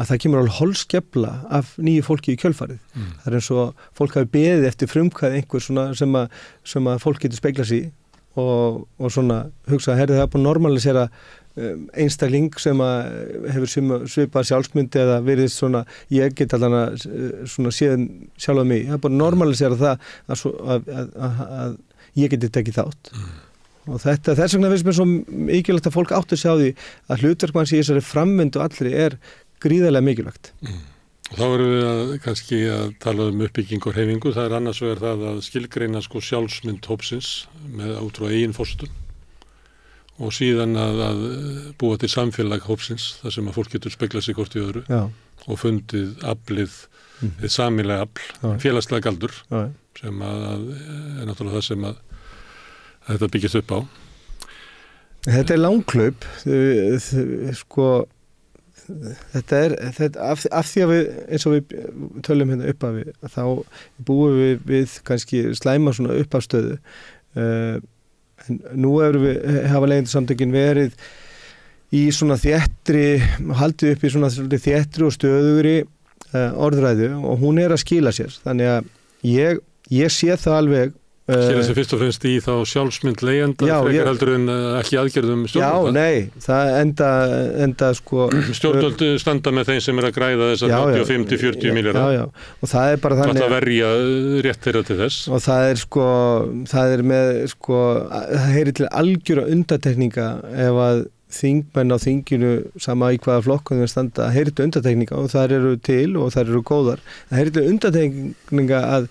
að það kemur alveg holskefla af nýju fólki í kjölfarið. Það er eins og fólk hafi beðið eftir frumkvæði einhver svona sem að fólk getur speglað sig í og svona hugsa að það er búin að normalisera einstakling sem að hefur svipað sjálfsmyndi eða verið svona, ég get allan svona síðan sjálf mig, það er búin að normalisera það að ég geti tekið þátt. Og þess vegna finnst mér svo mikilvægt að fólk átti sig á því að hlutverk manns í þessari framvindu allri gríðarlega mikilvægt. Þá erum við kannski að tala uppbyggingu og hreyfingu. Það annars vegar það að skilgreina sjálfsmynd hópsins með út frá eigin forsendum og síðan að búa til samfélag hópsins þar sem að fólk getur speglað sig hvort í öðru og fundið aflið, sameiginlega afl, félagslega galdur sem að náttúrulega það sem að þetta byggist upp á. Þetta langhlaup, þetta af því að við, eins og við tölum hérna upp af við, þá búum við kannski slæma svona uppafstöðu en nú hafa leigjendasamtökin verið í svona þéttri, haldið upp í svona þéttri og stöðugri orðræðu og hún að skila sér, þannig að ég sé það alveg Skilja sig fyrst og fremst í þá sjálfsmynd leigjenda frekar heldur en ekki aðgerðum stjórnvölda? Já, nei, það enda Stjórnvöld standa með þeim sem að græða þessar 85-40 milljarða. Já, og það bara þannig að verja rétt þeirra til þess. Og það með það heyrir til algjöra undantekninga ef að þingmenn á þinginu sama í hvaða flokkum þeir standa, það heyrir til undantekninga og þær eru til og þær eru góðar. Það heyrir til undantekninga að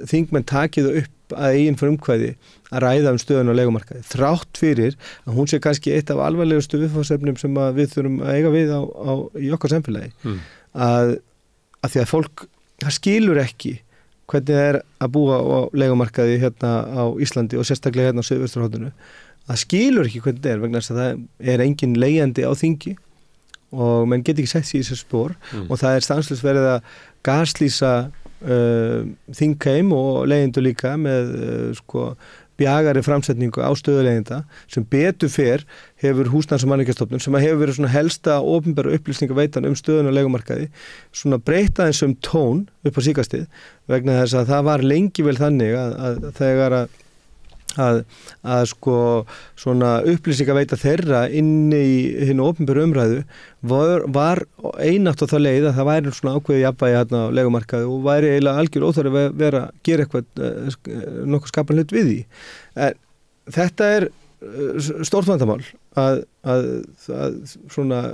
þingmenn taki það upp að eigin frumkvæði að ræða stöðun á leigumarkaði. Þrátt fyrir að hún sé kannski eitt af alvarlegustu viðfangsefnum sem við þurfum að eiga við í okkar samfélagi. Að því að fólk skilur ekki hvernig það að búa á leigumarkaði hérna á Íslandi og sérstaklega hérna á Suðvesturhorninu. Það skilur ekki hvernig það vegna þess að það engin leigjandi á þingi og menn get ekki sett sig í þessi spór og það stanslaust verið að gaslýsa þingheim og leigjendur líka með bjagari framsetningu á stöðuleigenda sem betur fer hefur Húsnæðis- og mannvirkjastofnun sem hefur verið svona helsta opinbera upplýsingaveitan stöðun á leigumarkaði svona breyta eins tón upp á síkastið vegna þess að það var lengi vel þannig að þegar að svona upplýsingaveita þeirra inn í hinu opinberu umræðu var einatt á það leið að það væri svona ákveðið jafnvægi hérna á leigumarkaði og væri eiginlega algjör óþarfi að vera að gera eitthvað nokkuð skapan hlut við því. En þetta stórt vandamál að svona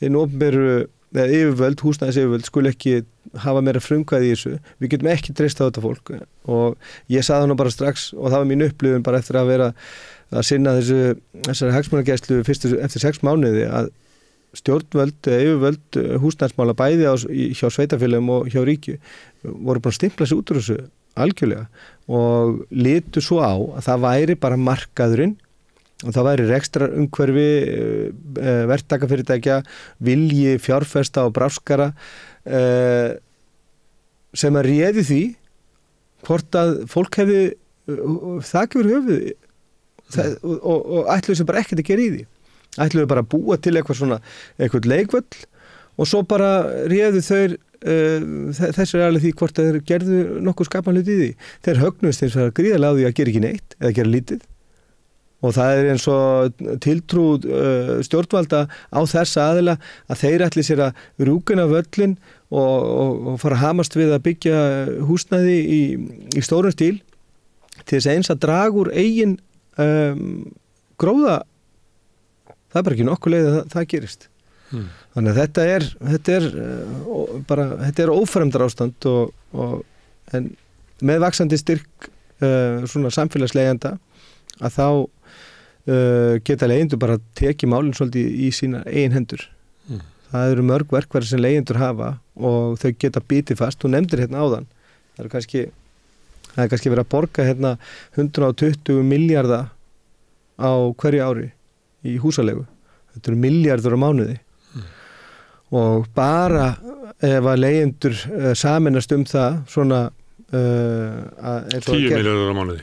hinu opinberu yfirvöld, húsnæðisyfirvöld skul ekki hafa meira frumkvæði í þessu. Við getum ekki treyst á þetta fólk og ég sagði nú bara strax og það var mín upplifun bara eftir að vera að sinna þessari hagsmunagæslu eftir 6 mánuði að stjórnvöld, yfirvöld, húsnæðismála bæði hjá sveitarfélögum og hjá ríkju voru bara að stimpla sig út úr þessu algjörlega og litu svo á að það væri bara markaðurinn og það væri rekstrarumhverfi, verktakafyrirtækja, vilji fjárfesta og bráskara sem að réði því hvort að fólk hefði þak yfir höfuð og ætluðu sem bara ekkert að gera í því. Ætluðu bara að búa til eitthvað leikvöll og svo bara réðu þau þessu alveg því hvort þeir gerðu nokkuð skapan hlut í því. Þeir högnuðust eins og gríðarlega á því að gera ekki neitt eða gera lítið. Og það eins og tiltrú stjórnvalda á þessa aðila að þeir ætli sér að rúkuna völlin og fara að hamast við að byggja húsnæði í stórum stíl til þess eins að draga úr eigin gróða. Það bara ekki nokkuð leið að það gerist. Þannig að þetta er ófremdar ástand en með vaxandi styrk svona samfélagsleigenda að þá geta leigjendur bara tekið málinn svolítið í sína eigin hendur. Það eru mörg verkfæri sem leigjendur hafa og þau geta bitið fast. Þú nefndir hérna áðan. Það er kannski verið að borga hérna 120 milljarða á hverju ári í húsaleigu. Þetta eru milljarður á mánuði. Og bara ef að leigjendur sameinast það svona 10 milljarður á mánuði.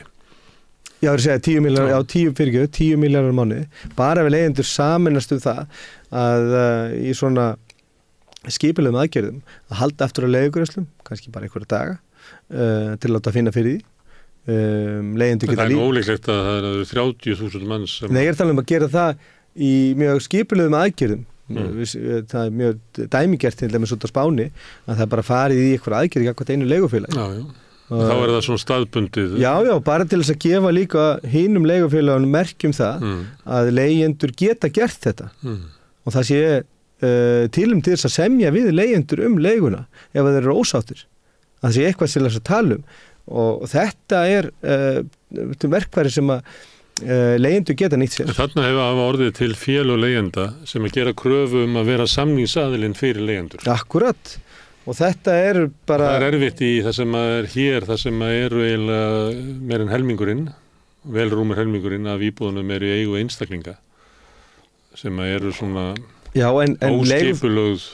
Já, það er að segja 10 milljarður á mánuði. Bara ef leigjendur sameinast það að í svona skipulegum aðgerðum að halda aftur á leigugreiðslum, kannski bara einhverja daga til að láta finna fyrir því. Leigjendur geta Það er ólíklegt að það eru 30.000 manns sem... Nei, ég er talað að gera það í mjög skipulegum aðgerðum. Það er mjög dæmigert til dæmis út á Spáni að það bara farið í einhverja aðgerð ekki einu leigufélagi. Þá er það svona staðbundið. Já, bara til þess að gefa líka hinum leigufélagunum merkjum það að leigjendur geta gert þetta og það sé til þess að semja við leigjendur leiguna ef þeir eru ósáttir. Það sé eitthvað til þess að tala og þetta er verkfæri sem að leigjendur geta nýtt sér. Þarna hefur hafa orðið til félög leigjenda sem að gera kröfu að vera samningsaðilinn fyrir leigjendur. Akkurat. Og þetta er bara... Það er erfitt í það sem er hér, það sem eru eiginlega meir en helmingurinn, vel rúmur helmingurinn af íbúðunum eru í eigu einstaklinga sem eru svona óskipulögð.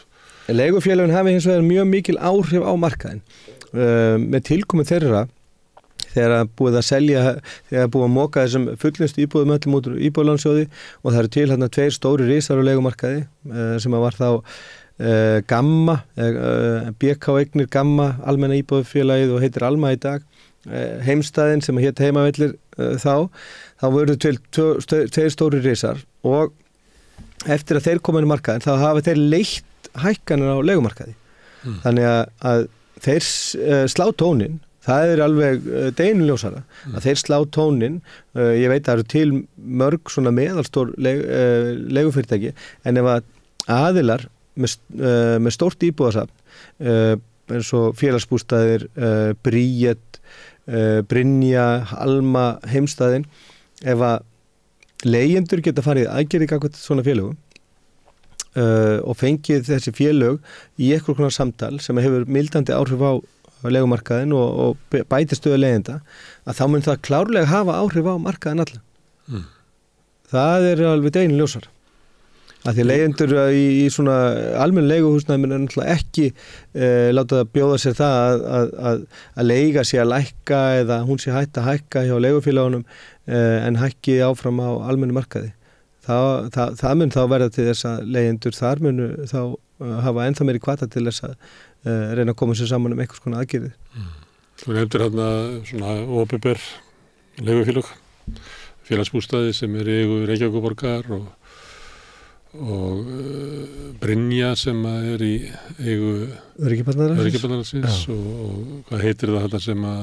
Leigufélögin hafi hins vegar mjög mikil áhrif á markaðinn. Með tilkomu þeirra, þegar búið að selja, þegar búið að moka þessum fullnustu íbúðum öllum út úr íbúðalánasjóði og það eru til hérna 2 stóri risar á leigumarkaði sem að var þá Gamma, BK Eignir Gamma, Almenna íbúðafélagið og heitir Alma í dag, Heimstaðinn sem hét Heimavellir þá voru til 2 stóri risar og eftir að þeir koma inn í markaðin þá hafa þeir leitt hækkanir á leigumarkaði. Þannig að þeir slá tónin, það er alveg deginljósara, að þeir slá tónin, ég veit að það eru til mörg svona meðalstór leigufyrirtæki en ef að aðilar með stórt íbúðasafn eins og félagsbústaðir, Bríet, Brynja, Alma, Heimstaðinn, ef að leigjendur geta farið aðgerði gagnvart svona félögum og fengið þessi félög í eitthvað konar samtal sem hefur mildandi áhrif á leigumarkaðin og bæti stöðu leigjenda, að þá mun það klárlega hafa áhrif á markaðin alla. Það er alveg deginljósara. Að því leigjendur í svona almennu leiguhúsnæði er náttúrulega ekki láta bjóða sér það að leiga sé að lækka eða hún sé hætt að hækka hjá leigufélagunum en hækki áfram á almennu markaði. Það mun þá verða til þess að leigjendur þar munu þá hafa ennþá meiri hvata til þess að reyna að koma sér saman einhvers konar aðgerðir. Þú nefndir hérna svona opinber leigufélög, félagsbústaði sem í eigu Reykjavíkurborgar og Brynja sem er í eigu Öryggisbandalagsins og hvað heitir það þetta sem að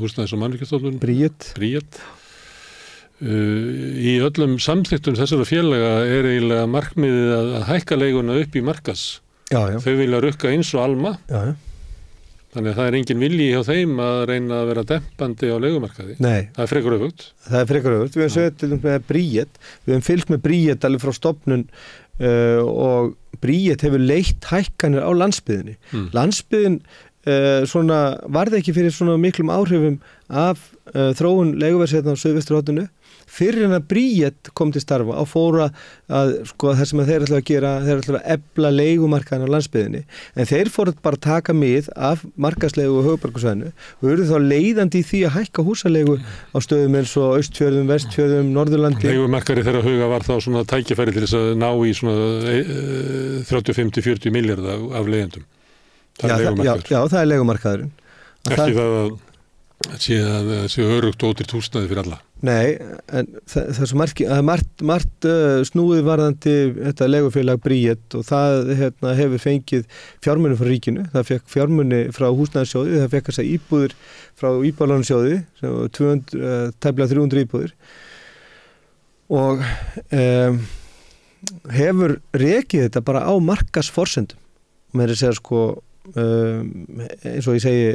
húsnæðis- og mannvirkjastofnun? Bríet. Í öllum samþykktum þessara félaga er eiginlega markmiðið að hækka leiguna upp í markas. Þau vilja rukka eins og Alma. Þannig að það er engin vilji hjá þeim að reyna að vera dempandi á leigumarkaði. Nei. Það er frekar öfugt. Við höfum sögðið með Bríet. Við höfum fylgt með Bríet alveg frá stofnun og Bríet hefur leitt hækkanir á landsbyggðinni. Landsbyggðin svona varði ekki fyrir svona miklum áhrifum af þróun leiguverðs hérna á Suðvesturhorninu fyrir en að Bríet kom til starfa og fóra að sko það sem þeir ætla að gera, þeir ætla að efla leigumarkaðin á landsbyggðinni en þeir fóru bara að taka mið af markaðslegu og höfuðborgarsvæðinu og eru þá leiðandi í því að hækka húsaleigu á stöðum eins og Austfjörðum, Vestfjörðum, Norðurlandi. Leigumarkaði þeirra huga var þá svona tækifæri til þess að ná í svona 35-40 milljarða af leigjendum. Já, það er leigumarkaðurinn. Ekki það að sé örugt og ódýrt húsnæði fyrir alla. Nei, en það er svo margt snúið varðandi þetta leigufélag Bríet og það hefur fengið fjármuni frá ríkinu, það fekk fjármuni frá húsnæðissjóði, það fekk þess að íbúðir frá íbúðalánasjóði, tæplega 300 íbúðir og hefur rekið þetta bara á markaðsforsendum. Með þess að sko eins og ég segi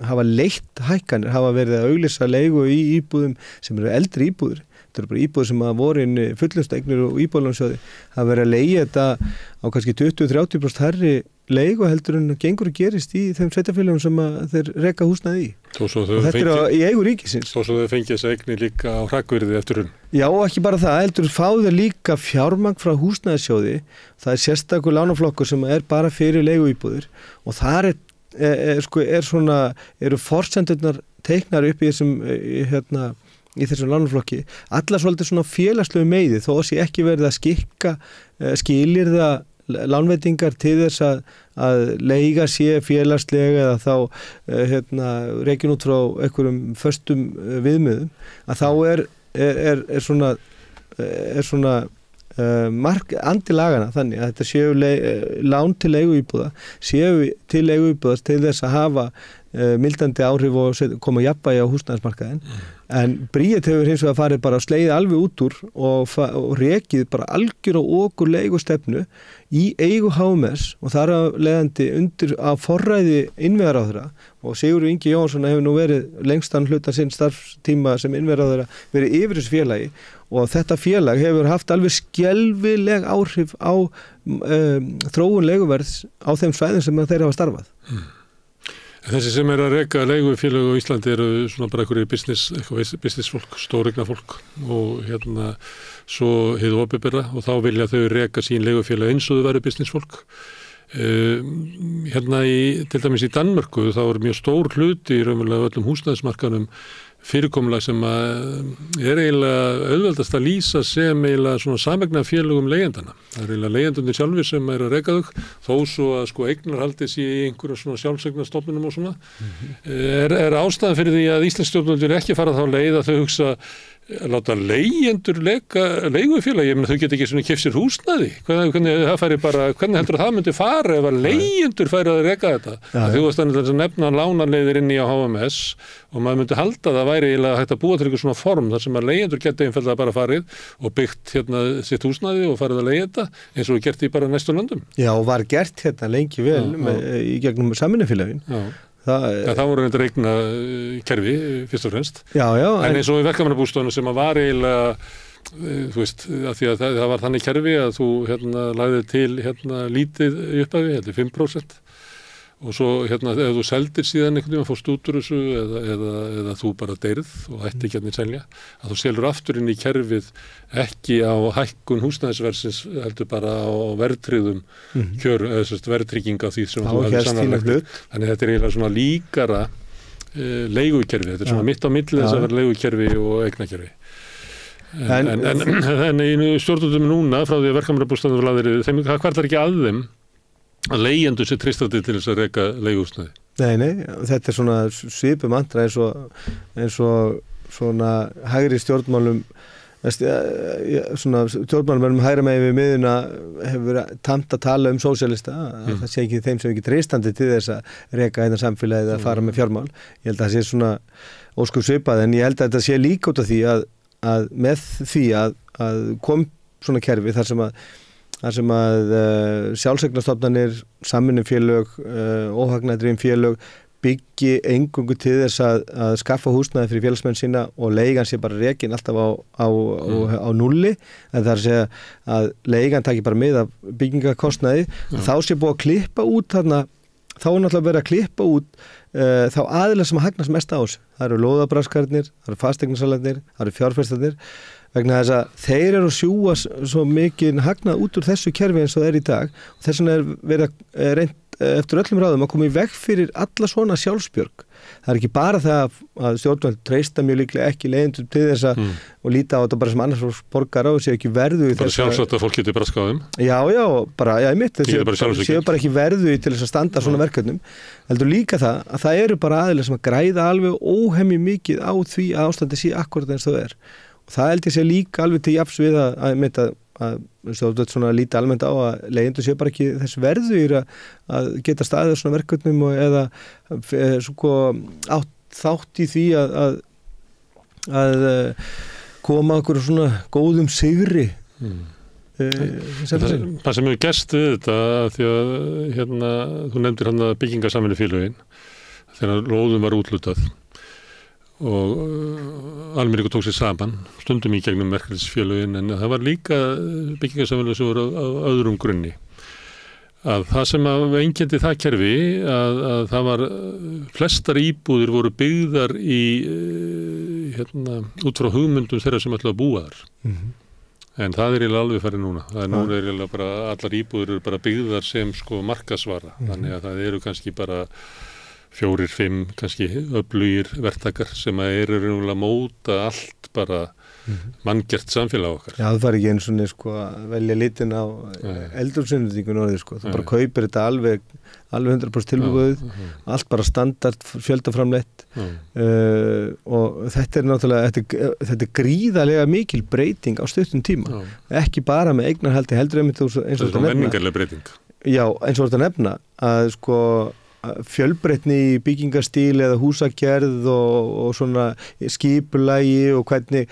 hafa leitt hækkanir, hafa verið að auglýsa leigu í íbúðum sem eru eldri íbúður. Þetta eru bara íbúður sem að voru inn fullnustueignir og íbúðalánasjóði hafa verið að leigja þetta á kannski 20-30% hærri leigu heldur en gengur og gerist í þeim sveitarfélögum sem að þeir reka húsnæði í. Og þetta er í eigu ríkisins. Þó svo þau fengið þessa eignir líka á hrakvirði eftir hrun. Já, og ekki bara það, heldur fáðu líka fjármagn frá húsnæðissjóði. Það er sérstakur lánaflokkur sem er bara fyrir leiguíbúðir og þar eru forsendurnar teiknar upp í þessum í þessum lánaflokki. Alla svolítið svona félagslegu meiði þó sé ekki verið að skikka skilyrða lánveitingar til þess að leiga sé félagslega eða þá rekin út frá einhverjum föstum viðmiðum, að þá er svona andi lagana þannig að þetta séu lán til leiguíbúða séu til leiguíbúðar til þess að hafa mildandi áhrif og koma jafnvægi á húsnæðismarkaðinn. En Bríet hefur hins vegar farið bara að slegið alveg út úr og rekið bara algjör og okur leigustefnu í eigu HMS og þar að leiðandi undir að forræði innviðaráðherra, og Sigurður Ingi Jónsson hefur nú verið lengstan hluta sinn starfstíma sem innviðaráðherra verið yfir þessu félagi, og þetta félag hefur haft alveg skelfileg áhrif á þróun leiguverðs á þeim svæðum sem þeir hafa starfað. Þessi sem að reka leigufélög á Íslandi eru svona bara einhverju business fólk, stóreigna fólk, og svo hið opinbera, og þá vilja þau reka sín leigufélög eins og þau væru business fólk. Til dæmis í Danmörku þá er mjög stór hluti í raunverulega öllum húsnæðismarkaðnum fyrirkomulag sem er eiginlega auðveldast að lýsa sem eiginlega svona sameigna-félögum leigjendana. Það er eiginlega leigjendurnir sjálfir sem að reka þau, þó svo að eignarhaldið sé í einhverjum svona sjálfseignarstofnunum og svona. Er ástæðan fyrir því að íslensk stjórnvöld ekki fara þá leið að þau hugsa að láta leigjendur leigufélag, ég meina þau geta ekki svona keypt sér húsnæði, hvernig heldur það myndi fara ef að leigjendur færi að reka þetta? Þú varst að nefna lánarleiðir inn í á HMS og maður myndi halda að það væri eiginlega hægt að búa til einhver svona form þar sem að leigjendur geta einfaldlega bara farið og byggt sitt húsnæði og farið að leigja þetta eins og gert í bara næstu löndum. Já, og var gert lengi vel í gegnum samvinnufélögin. Það voru þetta regna kerfi fyrst og fremst. En eins og í verkamannabústofunum sem að var eiginlega, þú veist, að því að það var þannig kerfi að þú lagðir til lítið í upphafi, 5%, og svo ef þú seldir síðan einhvern veginn, fórst út úr þessu eða þú bara deyrð og ætti ekki að selja, að þú selur aftur inn í kerfið ekki á hækkun húsnæðisverðsins, heldur bara á verðtryggðum kjör, eða verðtrygging á því sem þú hefði sannarlegt. Þannig þetta er eiginlega svona líkara leigukerfi, þetta er svona mitt á milli þess að vera leigukerfi og eignakerfi. En í stjórnvöldum núna, frá því að verkamannabústaðnum var lagðir, þeim hvarflar ekki að þeim að leigjendur sér treystandi til þess að reka leiguhúsnæði. Nei, þetta er svona svipum mantra eins og svona hægri stjórnmálum, svona stjórnmálum hægra megin við miðuna hefur tamt að tala sósíalista, að það sé ekki þeim sem ekki treystandi til þess að reka einna samfélagið að fara með fjármál. Ég held að það sé svona óskup svipað, en ég held að þetta sé líka út af því að með því að kom svona kerfi þar sem að sjálfseignarstofnanir, samvinnufélög, óhagnættriðin félög byggi eingöngu til þess að skaffa húsnæði fyrir félagsmenn sína og leigan sé bara rekin alltaf á nulli, en það er að segja að leigan taki bara með af byggingakostnaði, þá sé búið að klippa út þarna, þá er náttúrulega verið að klippa út þá aðilega sem hagnast mest á þessu. Það eru lóðabraskarnir, það eru fasteignasalarnir, það eru fjárfestarnir, vegna þess að þeir eru að sjúga svo mikið hagnað út úr þessu kerfi eins og það er í dag, og þess vegna er verið reynt eftir öllum ráðum að koma í veg fyrir alla svona sjálfsbjörg. Það er ekki bara það að stjórnvöld treysta mjög líklega ekki leigjendur til þess að og líta á þetta bara sem annars borgar á og séu ekki verðu í þess að... Bara sjálfsagt að fólk getur bara skáðum? Já, séu bara ekki verðu til þess að standa svona verkefnum. Heldur líka það að það eru bara aðilega sem að græða alveg óhemju mikið á því að ástandi sé akkurat eins og það er. Og það held ég sé líka alveg til jafns við að stjórnvöld svona líti almennt á að leigjendur séu bara ekki þess verðugir að geta staðið svona verkefnum eða þátt í því að koma okkur svona góðum sigri. Það sem hefur gerst við þetta, því að þú nefndir byggingarsamvinnufélögin þegar lóðum var útlutað og almenningur tók sér saman, stundum í gegnum verkefnisfélögin, en það var líka byggingarsamvinnufélög sem voru á öðrum grunni. Að það sem einkenndi það kerfi að það var flestar íbúðir voru byggðar í út frá hugmyndum þeirra sem ætla að búa þar. En það er eiginlega alveg farið núna. Það núna er eiginlega bara allar íbúðir eru bara byggðar sem markaðsvara. Þannig að það eru kannski bara 4-5 kannski öflugir verktakar sem eru raunverulega móta allt bara manngert samfélag okkar. Já, það fari ekki eins og sko að velja litin á eldursunnendingun orðið sko, þú bara kaupir þetta alveg 100% tilbúið, allt bara standard fjöldaframleitt og þetta er náttúrulega, þetta er gríðarlega mikil breyting á stuttum tíma, ekki bara með eignarhaldi heldur eins og þetta nefna. Þetta er menningarleg breyting. Já, eins og þetta nefna að sko fjölbreytni í byggingarstíl eða húsagerð og svona skipulagi og hvernig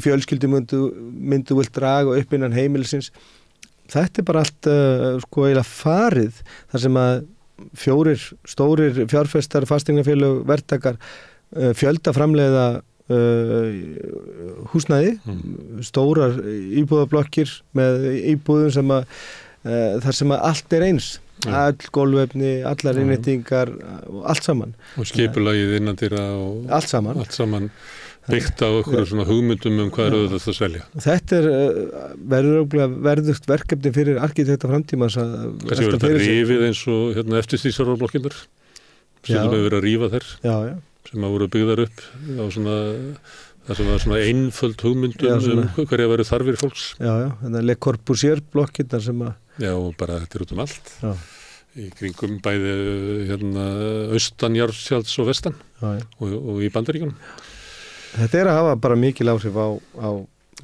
fjölskyldu myndu vilt draga upp innan heimilisins. Þetta er bara allt sko eiginlega farið þar sem að 4 stórir fjárfestar, fasteignafélög, verktakar fjöldaframleiða húsnæði, stórar íbúðablokkir með íbúðum sem að þar sem að allt er eins. All gólfefni, allar innréttingar og allt saman. Og skipulagið innandyra og allt saman byggt á okkur svona hugmyndum hvað er auðvitað að selja. Þetta er verðugt verkefni fyrir arkitekta framtímans að kannski verður þetta rífið eins og eftirstýrsarblokkinnar sem hefur verið að rífa þær sem hafa voru byggðar upp á svona það sem var svona einföld hugmyndum hverja verið þarfir fólks. Þannig að Le Corbusier blokkinnar sem að og bara þetta er út allt. Í kringum bæði austan Járnsjalds og vestan og í Bandaríkjunum. Þetta er að hafa bara mikil áhrif á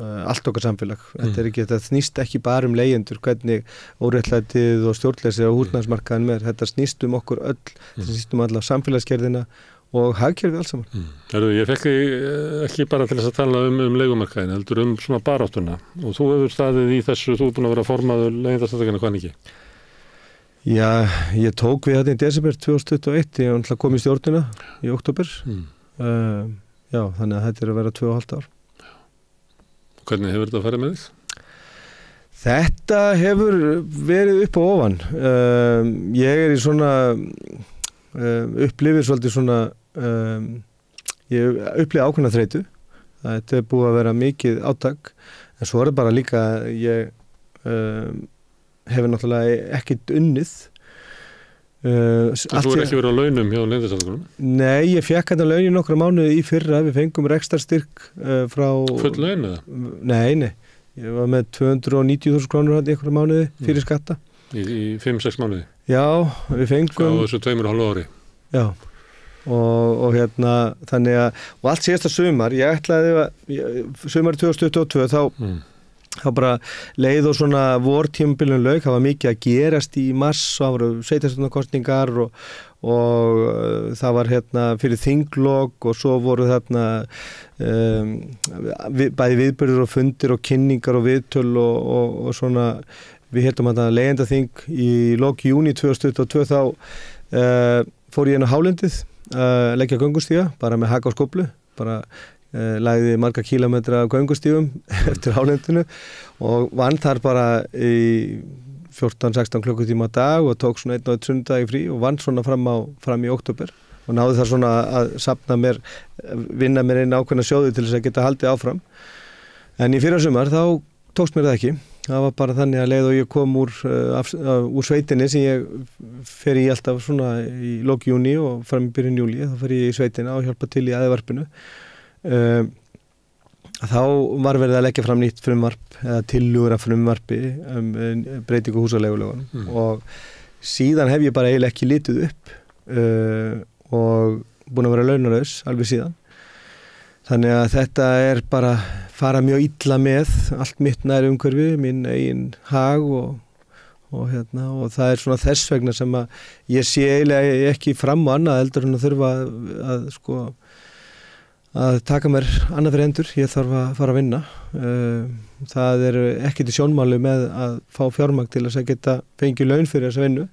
allt okkar samfélag. Þetta snýst ekki bara leigjendur, hvernig óréttlætið og stjórnleysi á húsnæðismarkaðinum er. Þetta snýst okkur öll, þetta snýst alla samfélagsgerðina og hagkerfið alls saman. Ég fekk ekki bara til þess að tala leigumarkaðin, heldur svona baráttuna og þú hefur staðið í þessu, þú er búin að vera formaður Leigjendasamtakanna, hvað ekki? Já, ég tók við þetta í desember 2021, ég kom í stjórnina í október. Þannig að þetta er að vera 2,5 ár. Hvernig hefur þetta farið með þig? Þetta hefur verið upp og ofan. Ég er í svona upplifir svolítið svona ég upplifi ákveðna þreytu. Þetta er búið að vera mikið átak en svo er það bara líka ég hefur náttúrulega ekkert unnið. Þú er ekki verið á launum hjá Leigjendasamtakunum? Nei, ég fékk þetta laun í nokkra mánuði í fyrra, við fengum rekstrarstyrk frá full laun eða? Nei, ég var með 290.000 krónur í einhverja mánuði fyrir skatta. Í 5-6 mánuði? Já, við fengum á þessu 2,5 ári. Já, og þannig að og allt síðasta sumar, ég ætlaði sumar 2022 þá bara leið og svona vortímabilinu lauk, það var mikið að gerast í mars, það voru sveitarstjórnarkosningar og það var fyrir þinglok og svo voru bæði viðburðir og fundir og kynningar og viðtöl og svona, við héldum leigjendaþing í lok júní 2022 þá fór ég inn á hálendið að leggja göngustíga, bara með haka og skóflu, bara lagði marga kílómetra af göngustígum eftir hálendinu og vann þar bara í 14-16 klukkutíma á dag og tók svona 1 sunnudag í frí og vann svona fram í október og náði þar svona að vinna mér inn ákveðna sjóði til þess að geta haldið áfram. En í fyrra sumar þá tókst mér það ekki. Það var bara þannig að leið og ég kom úr sveitinni sem ég fer í alltaf svona í lok júní og fram í byrjun júlí, þá fer ég í sveitina og hjálpa til í aðvarpinu. Þá var verið að leggja fram nýtt frumvarp eða tillögur af frumvarpi breytingu húsaleigulögunum og síðan hef ég bara eiginlega ekki litið upp og búin að vera launalaus alveg síðan. Þannig að þetta er bara fara mjög illa með allt mitt nær umhverfi, minn eigin hag og það er svona þess vegna sem að ég sé eiginlega ekki fram á annað heldur en að þurfa að taka mér annað fyrir hendur, ég þarf að fara að vinna. Það er ekkert í sjónmáli með að fá fjármagn til þess að geta fengið laun fyrir þessa vinnu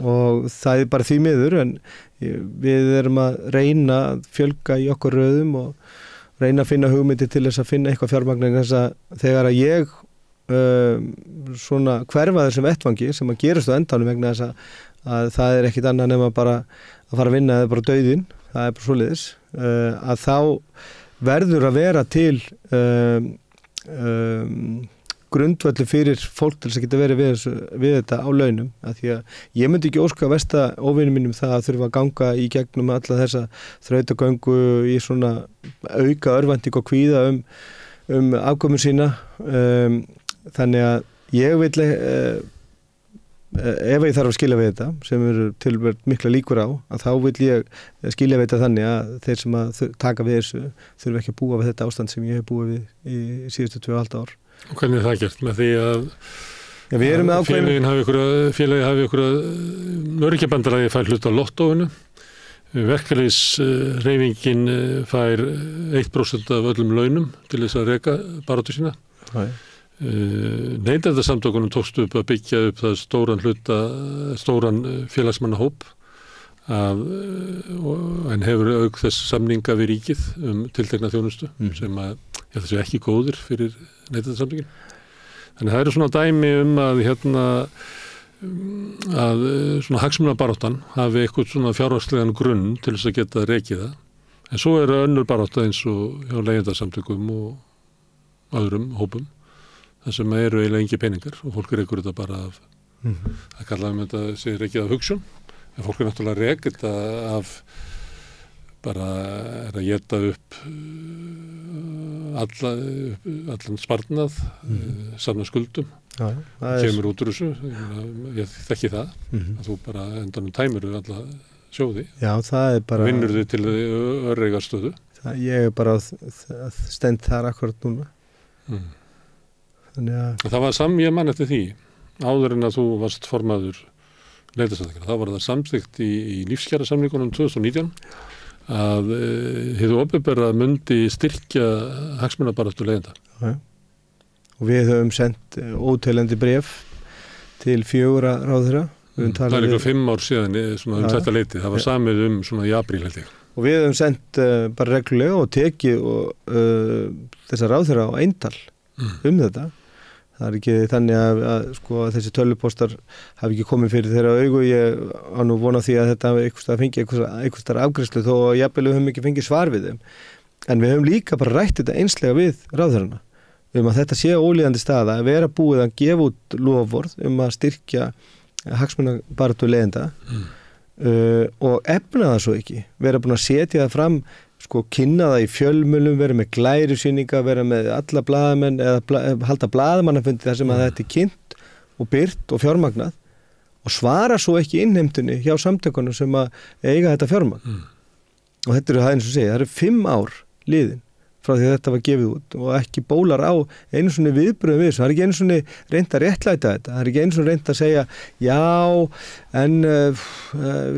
og það er bara því miður en við erum að reyna að fjölga í okkur röðum og reyna að finna hugmyndi til þess að finna eitthvað fjármagn þess að þegar að ég svona hverfa þessum vettvangi sem að gerast á endanum vegna þess að það er ekkit annað nema bara að fara að vinna eða bara dauðinn, það er bara svoleiðis að þá verður að vera til grundvöldu fyrir fólk til þess að geta verið við þetta á launum, af því að ég myndi ekki óska versta óvinum mínum það að þurfa að ganga í gegnum alla þessa þrautagöngu í svona auka örvænting og kvíða afkomu sína, þannig að ég vil ef ég þarf að skilja við þetta sem eru tilverð mikla líkur á, að þá vil ég skilja við þetta þannig að þeir sem að taka við þessu þurfa ekki að búa við þetta ástand sem ég hef búið við í síðustu 2,5 ár. Og hvernig er það gert? Með því að félagin hafi ykkur öryggjabandalagi fær hlut á lottóinu, verkalýðshreyfingin fær 1% af öllum launum til þess að reka baráttu sína. Neytendasamtökunum tókst upp að byggja upp það stóran félagsmannahóp en hefur auk þess samninga við ríkið tiltekna þjónustu sem að þessi ekki góðir fyrir neytendasamtökin. Þannig það eru svona dæmi að svona hagsmunabaráttan hafi eitthvað svona fjárhagslegan grunn til þess að geta rekið það. En svo eru önnur barátta eins og hjá leigjendasamtökum og öðrum hópum. Það sem eru eiginlega engi peningar og fólk rekur þetta bara af, að kalla þetta sé rekið af hugsun, en fólk náttúrulega rekið þetta af bara að éta upp allan sparnað, safna skuldum, kemur út úr þessu, ég þekki það, að þú bara endanum tæmur alla sjóði, vinnur þið til örreigarstöðu. Ég bara stend þar akkurat núna. Það var ég man eftir því áður en að þú varst formaður Neytendasamtakanna, þá var það samþykkt í lífskjarasamningunum 2019 að hið opinbera myndi styrkja hagsmunabaráttu leigjenda. Og við höfum sendt óteljandi bréf til 4 ráðherra. Það er ykkur 5 ár síðan þetta leyti, það var samið svona í apríl held ég. Og við höfum sendt bara reglulega og tekið þessa ráðherra á eintal þetta. Það er ekki þannig að þessi tölvupóstar hafi ekki komið fyrir þeirra augu. Ég á nú vona því að þetta hafi einhvers staðar afgreiðslu þó að jafnvel við höfum ekki fengið svar við þeim. En við höfum líka bara rætt þetta einslega við ráðherrana að þetta sé ólíðandi staða að vera búið að gefa út loforð að styrkja hagsmunabaráttu leigjenda og efna það svo ekki. Vera búin að setja það fram, kynna það í fjölmjölum, vera með glærusýninga, vera með alla blaðamenn eða halda blaðamannafundi þar sem að þetta er kynnt og byrt og fjármagnað og svara svo ekki innheimtunni hjá samtökunum sem að eiga þetta fjármagn. Og þetta eru það eins og segja, það eru 5 ár liðin frá því að þetta var gefið út og ekki bólar á einu svona viðbröðum við þessu. Það er ekki einu svona reynt að réttlæta þetta. Það er ekki einu svona reynt að segja já, en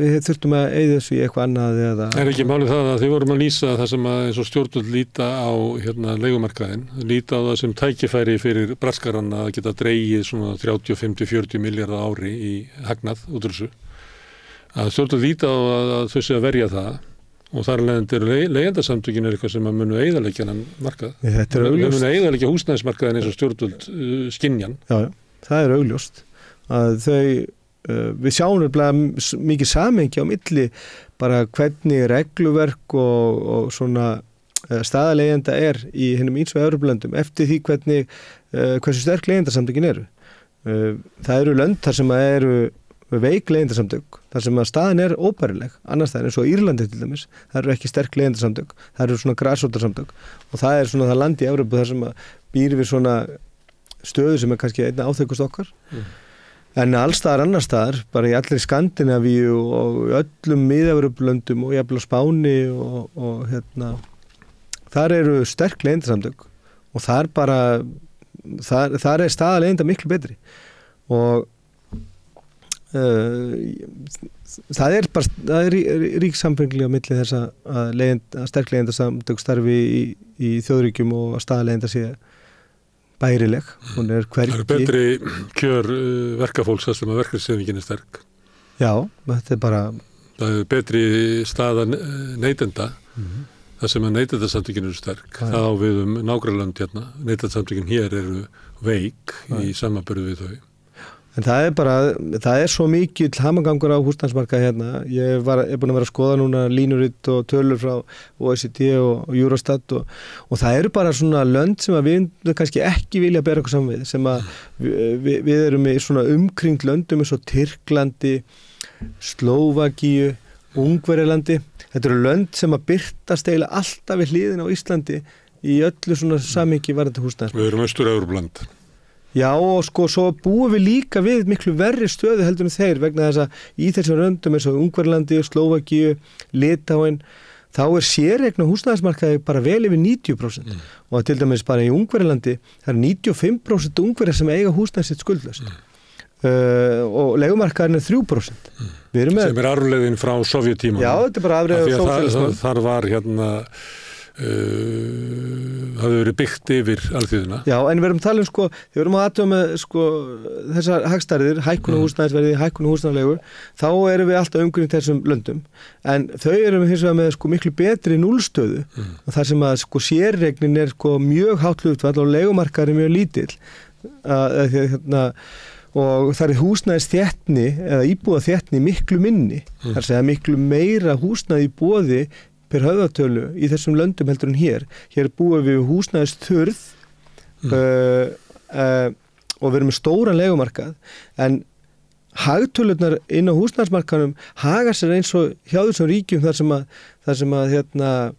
við þurftum að eyða þessu í eitthvað annað eða... Er ekki málið það að þið vorum að lýsa það sem að eins og stjórnvöld líta á leigumarkaðinn, líta á það sem tækifæri fyrir braskaranna að geta dregið svona 35-40 milljarða ári í hagnað út úr þessu. Að stjórnvöld líta á að þau sé að verja það. Og þar leðandi leigjendasamtökin eitthvað sem að munu eyðileggja þennan markað. Þetta er augljóst. Munu eyðileggja húsnæðismarkaðinn eins og stjórnvöld skynjan. Já, það er augljóst. Að við sjáum mikið samhengi á milli bara hvernig regluverk og svona staða leigjenda er í hinum ýmsu Evrópulöndum eftir því hversu sterk leigjendasamtökin eru. Það eru lönd þar sem að eru veik leigjendasamtök, þar sem að staðin er óbærileg, annars það er eins og Írlandi til dæmis, það eru ekki sterk leigjendasamtök, það eru svona grasrótarsamtök og það er svona það land í Evrópu þar sem að býr við svona stöðu sem er kannski einna áþekust okkar. En allstaðar annar staðar, bara í allir Skandinavíu og öllum Mið-Evrópulöndum og jafnvel á Spáni og þar eru sterk leigjendasamtök og þar er staða leigjenda miklu betri og það er rík samfengli á milli þess að sterk leigjendasamtök starfi í þjóðríkjum og að staða leigjenda sé bærileg. Hún er hvergi. Það eru betri kjör verkafólks þar sem að verkalýðshreyfingin er sterk. Já, þetta er bara... Það er betri staða neytenda þar sem að neytendasamtökin eru sterk. Það á við nágrannalönd hérna. Neytendasamtökin hér eru veik í samanburði við þau. En það er svo mikill hamagangur á húsnæðismarkaði hérna. Ég er búin að vera að skoða núna línuritt og tölur frá OECD og Eurostat og það eru bara svona lönd sem að við kannski ekki vilja bera okkur saman við, sem að við erum í svona umkringt löndum eins og Tyrklandi, Slóvakíu, Ungverjalandi. Þetta eru lönd sem að birtast eiginlega alltaf við hliðina á Íslandi í öllu svona samhengi varðandi húsnæðismarkaði. Við erum Austur-Evrópuland. Já, og sko, svo búum við líka við miklu verri stöðu heldur en þeir vegna þess að í þessum löndum eins og Ungverjalandi, Slóvakíu, Litáin, þá er séreign á húsnæðismarkaði bara vel yfir 90%. Og til dæmis bara í Ungverjalandi, það er 95% Ungverjar sem eiga húsnæði sitt skuldlaust. Og leigumarkaðurinn er 3%. Sem er arfleiðin frá Sovjettímanum. Já, þetta er bara afleiðin frá Sovjettímanum. Þar var hafði verið byggt yfir alþýðuna. Já, en við erum að tala um þegar við erum að athuga með þessar hagstærðir, hækkun á húsnæðisverði, hækkun á húsnæðarleigu, þá erum við alltaf umkring þessum löndum, en þau erum hins vegar með miklu betri núllstöðu og þar sem að sérregnin er mjög hátt hlutfall og leigumarkaður er mjög lítill og það er húsnæðisþéttni eða íbúðaþéttni miklu minni, þar segja miklu meira húsnæði í boði per höfðatölu í þessum löndum heldur en hér. Hér búum við húsnæðisþurrð og við erum með stóran leigumarkað, en hagtölurnar inn á húsnæðismarkaðnum haga sér eins og hjá þessum ríkjum þar sem að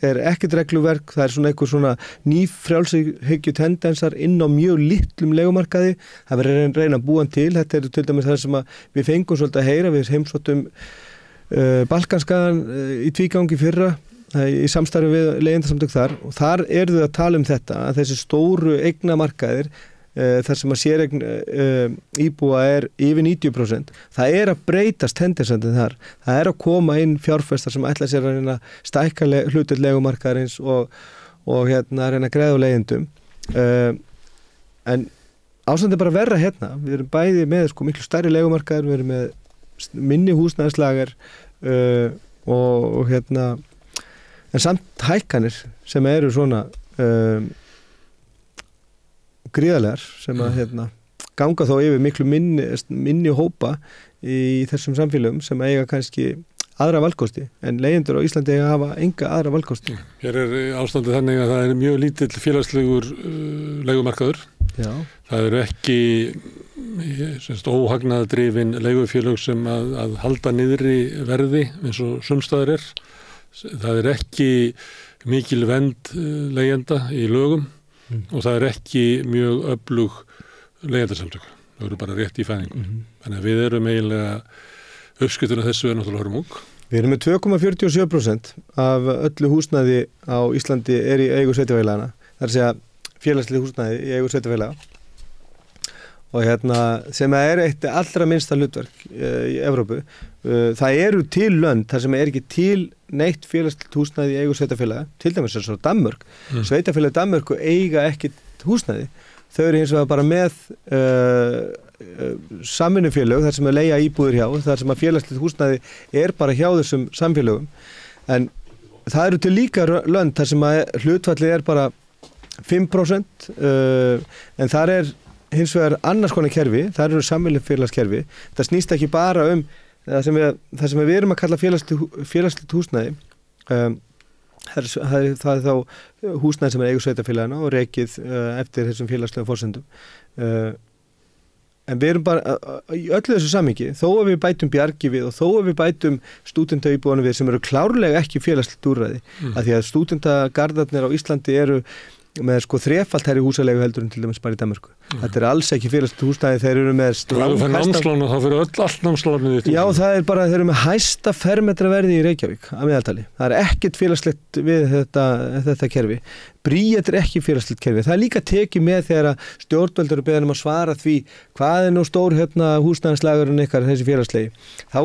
er ekkert regluverk, það er svona einhver svona nýfrjálshyggju tendensar inn á mjög litlum leigumarkaði, það verður að reyna að búa til, þetta er til dæmis það sem að við fengum svolítið að heyra, við heimsóttum Balkanskagan í tvígangi fyrra í samstarfi við leigjendasamtök þar og þar eru þau að tala um þetta að þessi stóru eignamarkaðir þar sem að séreign íbúa er yfir 90%, það er að breytast tendensandinn þar, það er að koma inn fjárfestar sem ætla sér að reyna stækka hlutdeild leigumarkaðarins og reyna að greiða á leigjendum en ástandið er bara verra hérna, við erum bæði með miklu stærri leigumarkaðir, við erum með minni húsnæðislager og en samt hækkanir sem eru svona gríðarlegar sem að ganga þó yfir miklu minni hópa í þessum samfélögum sem eiga kannski aðra valkosti, en leigjendur á Íslandi eiga að hafa enga aðra valkosti. Hér er ástandið þannig að það er mjög lítill félagslegur leigumarkaður. Já. Það eru ekki óhagnaðardrifin leigufélög sem að halda niðri verði eins og sumstaðar er. Það er ekki mikil vernd leigjenda í lögum og það er ekki mjög öflug leigjendasamtök. Það eru bara rétt í fæðingu. Þannig að við erum eiginlega uppskriftuna þessu er náttúrulega hörmung. Við erum með 2,47% af öllu húsnæði á Íslandi er í eigu sveitarfélagana. Það er að segja félagslið húsnæði í eigu sveitarfélaga. Og sem er eitt allra minnsta hlutverk í Evrópu. Það eru til lönd þar sem er ekki til neitt félagslið húsnæði í eigu sveitarfélaga. Til dæmis er svo Danmörk. Sveitarfélagi Danmörku eiga ekkit húsnæði. Þau eru hins vegar bara með samvinnufélög þar sem að leigja íbúðir hjá, þar sem að félagslið húsnæði er bara hjá þessum samfélögum. En það eru til líka lönd þar sem að hlutfallið er bara 5%, en þar er hins vegar annars konar kerfi, þar eru samvinnufélagskerfi. Það snýst ekki bara það sem við erum að kalla félagslið húsnæði. Það er þá húsnæði sem er eigu sveitarfélagana og rekið eftir þessum félagslegum forsendum. En við erum bara í öllu þessu samhengi, þó að við bætum bjargi við og þó að við bætum stúdentaíbúðanum við sem eru klárlega ekki félagslegt úrræði, af því að stúdentagarðarnir á Íslandi eru með þrefalt hærri húsalegu heldur en til dæmis bara í Danmörku. Þetta er alls ekki félagslegt húsnæði, þeir eru með námslána, þá fyrir allt námslánið þitt. Já, það er bara, þeir eru með hæsta fermetraverði í Reykjavík að meðaltali. Það er ekkert félagslegt við þetta kerfi. Bríet er ekki félagslegt kerfi. Það er líka tekið með þegar stjórnvöld eru beðin að svara því hvað er nú stór húsnæðislagurinn ykkar þessi félagslegi. Þá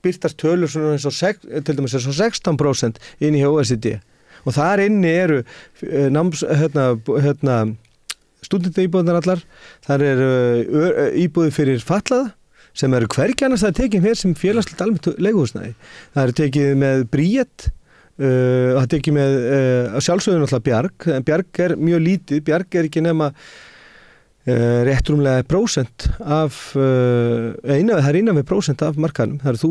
birtast tölur svona eins og til dæmis eins og 16% inn í OECD. Og þar inni eru stúdentaíbúðirnar allar, þar eru íbúðir fyrir fatlaða sem eru hvergi annars það er tekið hér sem félagslegt almennt leiguhúsnæði. Það eru tekið með Bríet, það er tekið með sjálfsögðu náttúrulega Bjarg, en Bjarg er mjög lítið, Bjarg er ekki nema rétt rúmlega 1% af það er innan við 1% af markaðnum, það eru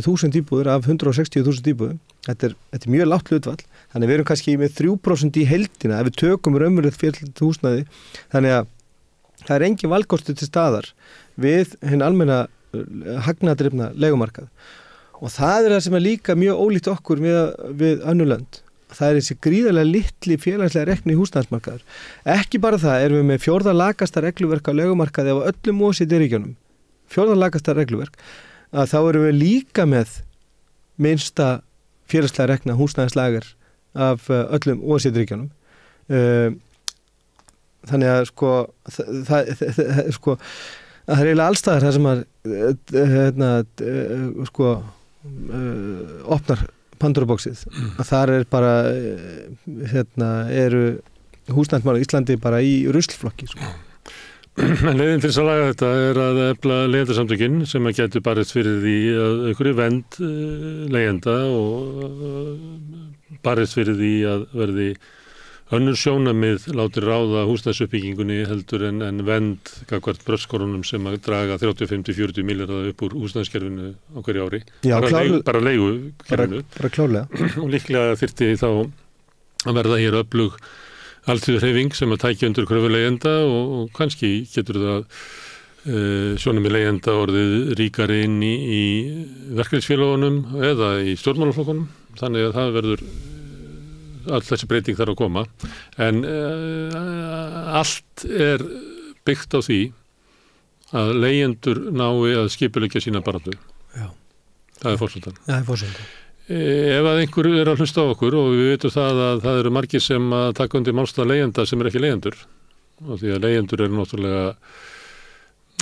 1000 íbúðir af 160.000 íbúðum, þetta er mjög lágt hlutfall, þannig við erum kannski með 3% í heildina ef við tökum raunverulegt fjölda húsnæði, þannig að það er engin valkostur til staðar við hinn almenna hagnaðardrifna leigumarkað og það er það sem er líka mjög ólíkt okkur við önnur lönd. Það er þessi gríðarlega litli félagslega rekni húsnæðismarkaður. Ekki bara það, erum við með 4. lakasta regluverk á leigumarkaði af öllum OECD-ríkjunum. 4. lakasta regluverk. Að þá erum við líka með minnsta félagslega rekna húsnæðislager af öllum OECD-ríkjunum. Þannig að það er eiginlega allstaðar það sem opnar Pandora-boxið, að þar er bara eru húsnæðismál í Íslandi bara í ruslflokki sko. En leiðin til þess að laga þetta er að efla leigjendasamtökin sem að getur barist fyrir því að einhverju vernd leigjenda og barist fyrir því að verði önnur sjónamið láti ráða húsnæðisuppbyggingunni heldur en vernd gagnvart bröskorunum sem að draga 35-40 milljarða upp úr húsnæðiskerfinu á hverju ári. Já, bara leigukerfinu. Bara klárlega. Og líklega þyrfti þá að verða hér öflug alþjóðahreyfing sem að tækja undir kröfu leigjenda og kannski getur það sjónamið leigjenda orðið ríkari inn í verkefnisfélagunum eða í stjórnmálaflokkunum. Þannig að það verður all þessi breyting þarf að koma en allt er byggt á því að leigjendur nái að skipuleggja sína baráttu. Já. Það er forsendan. Það er forsendan. Ef að einhver er að hlusta á okkur og við veitum það að það eru margir sem að taka undir málstað leigjenda sem er ekki leigjendur og því að leigjendur eru náttúrulega